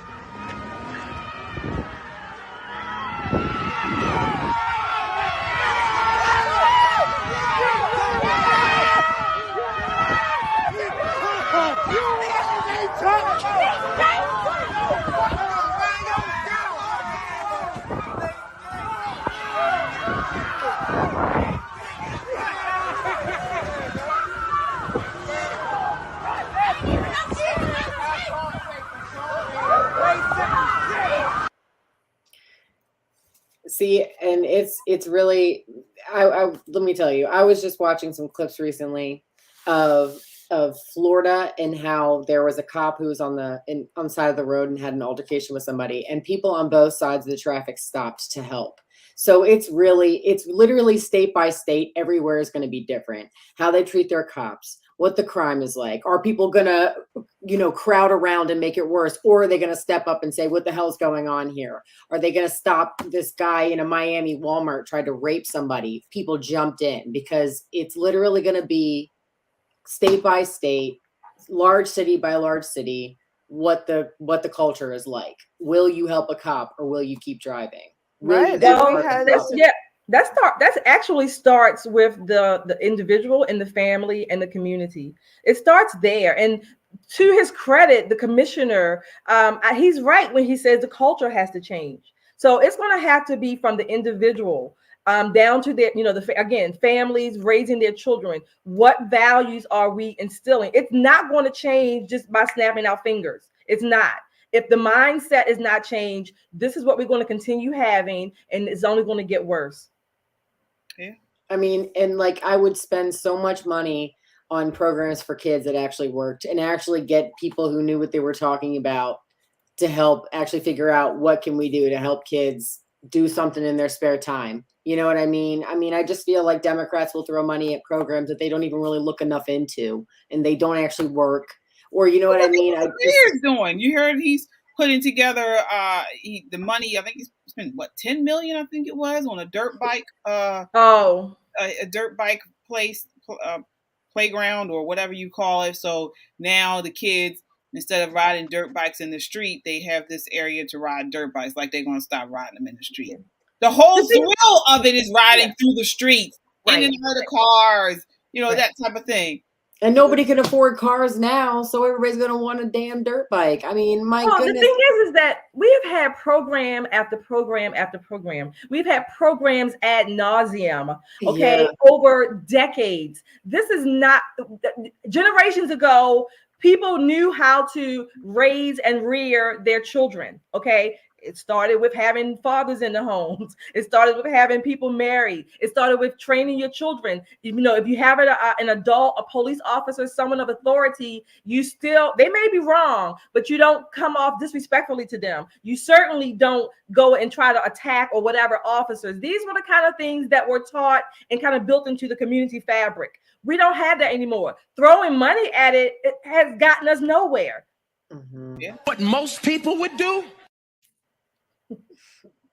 See, and it's really, let me tell you, I was just watching some clips recently of Florida, and how there was a cop who was on the side of the road and had an altercation with somebody, and people on both sides of the traffic stopped to help. So it's literally state by state, everywhere is going to be different. How they treat their cops, what the crime is like. Are people going to, crowd around and make it worse? Or are they going to step up and say, what the hell's going on here? Are they going to stop this guy in a Miami Walmart tried to rape somebody? People jumped in, because it's literally going to be state by state, large city by large city, what the culture is like. Will you help a cop, or will you keep driving? Right. That actually starts with the individual and the family and the community. It starts there. And to his credit, the commissioner, he's right when he says the culture has to change. So it's going to have to be from the individual down to their, families raising their children. What values are we instilling? It's not going to change just by snapping our fingers. It's not. If the mindset is not changed, this is what we're going to continue having, and it's only going to get worse. Yeah. I mean, and I would spend so much money on programs for kids that actually worked, and actually get people who knew what they were talking about to help actually figure out what can we do to help kids do something in their spare time. You know what I mean? I just feel like Democrats will throw money at programs that they don't even really look enough into, and they don't actually work. Or you know what I mean? Doing. You heard he's putting together the money. I think he's spent $10 million. I think it was on a dirt bike. A dirt bike playground, or whatever you call it. So now the kids, instead of riding dirt bikes in the street, they have this area to ride dirt bikes. Like they're going to stop riding them in the street. The whole thrill of it is riding through the streets, in and out of cars, that type of thing. And nobody can afford cars now, so everybody's going to want a damn dirt bike. I mean, my goodness. The thing is that we have had program after program after program. We've had programs ad nauseum, over decades. This is not, generations ago, people knew how to raise and rear their children, okay? It started with having fathers in the homes. It started with having people married. It started with training your children. You know, if you have an adult, a police officer, someone of authority, they may be wrong, but you don't come off disrespectfully to them. You certainly don't go and try to attack or whatever officers. These were the kind of things that were taught and kind of built into the community fabric. We don't have that anymore. Throwing money at it has gotten us nowhere. Mm-hmm. Yeah. What most people would do?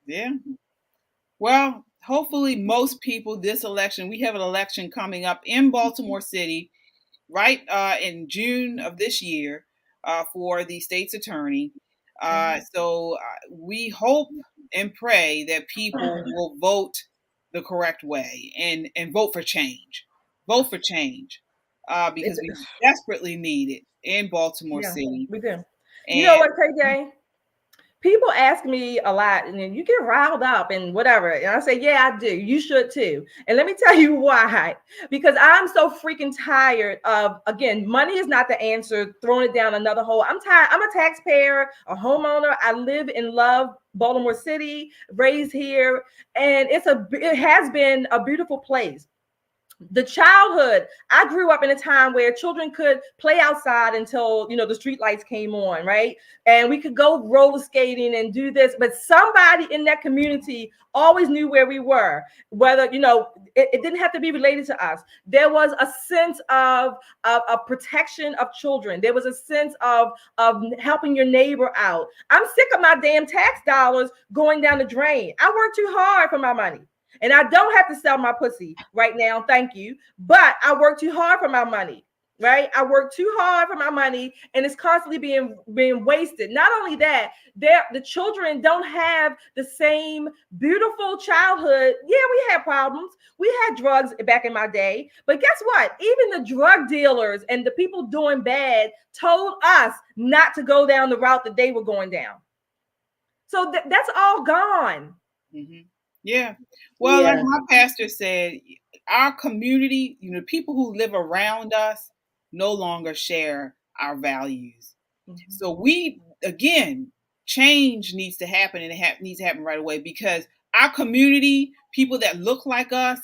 Yeah. Well, hopefully most people this election, we have an election coming up in Baltimore City, right in June of this year for the state's attorney. So we hope and pray that people will vote the correct way and vote for change. Vote for change because we desperately need it in Baltimore City. We do. You know what, KJ? People ask me a lot, and then you get riled up and whatever. And I say, yeah, I do. You should too. And let me tell you why. Because I'm so freaking tired of, again, money is not the answer, throwing it down another hole. I'm tired. I'm a taxpayer, a homeowner. I live and love Baltimore City, raised here. And it has been a beautiful place. The childhood, I grew up in a time where children could play outside until, the street lights came on, right? And we could go roller skating and do this, but somebody in that community always knew where we were, whether, it didn't have to be related to us. There was a sense of protection of children. There was a sense of helping your neighbor out. I'm sick of my damn tax dollars going down the drain. I work too hard for my money. And I don't have to sell my pussy right now, thank you. But I work too hard for my money, right? I work too hard for my money, and it's constantly being wasted. Not only that, the children don't have the same beautiful childhood. Yeah, we had problems. We had drugs back in my day. But guess what? Even the drug dealers and the people doing bad told us not to go down the route that they were going down. So that's all gone. Mm-hmm. Yeah. Well, like my pastor said, our community, people who live around us no longer share our values. Mm-hmm. So change needs to happen, and it needs to happen right away, because our community, people that look like us,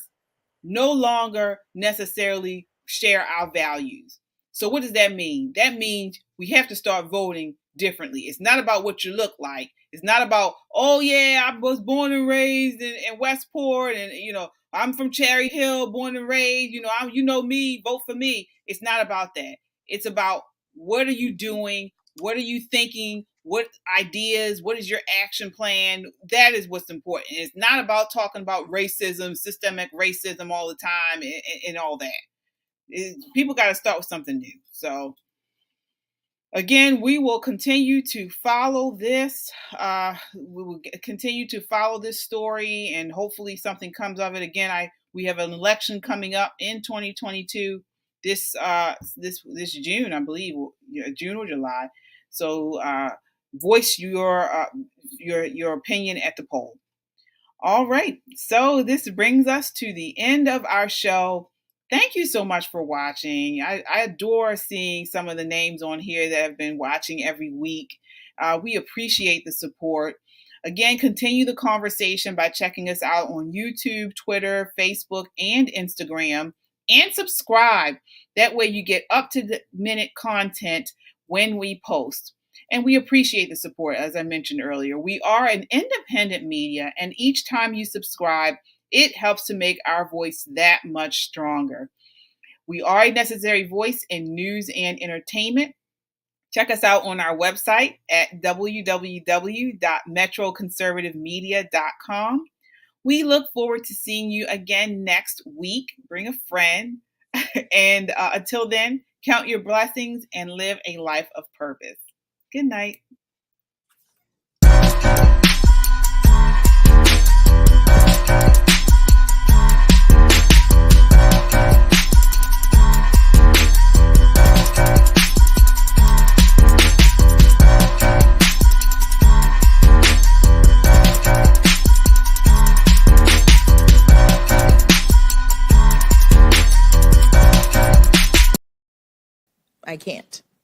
no longer necessarily share our values. So what does that mean? That means we have to start voting differently. It's not about what you look like. It's not about, oh yeah, I was born and raised in Westport, and I'm from Cherry Hill, born and raised, me, vote for me. It's not about that. It's about, what are you doing? What are you thinking? What ideas? What is your action plan? That is what's important. It's not about talking about racism, systemic racism all the time and all that. People got to start with something new. So again, we will continue to follow this. We will continue to follow this story, and hopefully something comes of it. Again, we have an election coming up in 2022. This June, I believe, June or July. So voice your opinion at the poll. All right. So this brings us to the end of our show. Thank you so much for watching. I adore seeing some of the names on here that have been watching every week. We appreciate the support. Again, continue the conversation by checking us out on YouTube, Twitter, Facebook, and Instagram, and subscribe. That way you get up-to-the-minute content when we post. And we appreciate the support, as I mentioned earlier. We are an independent media, and each time you subscribe, it helps to make our voice that much stronger. We are a necessary voice in news and entertainment. Check us out on our website at www.metroconservativemedia.com. We look forward to seeing you again next week. Bring a friend. And until then, count your blessings and live a life of purpose. Good night. I can't.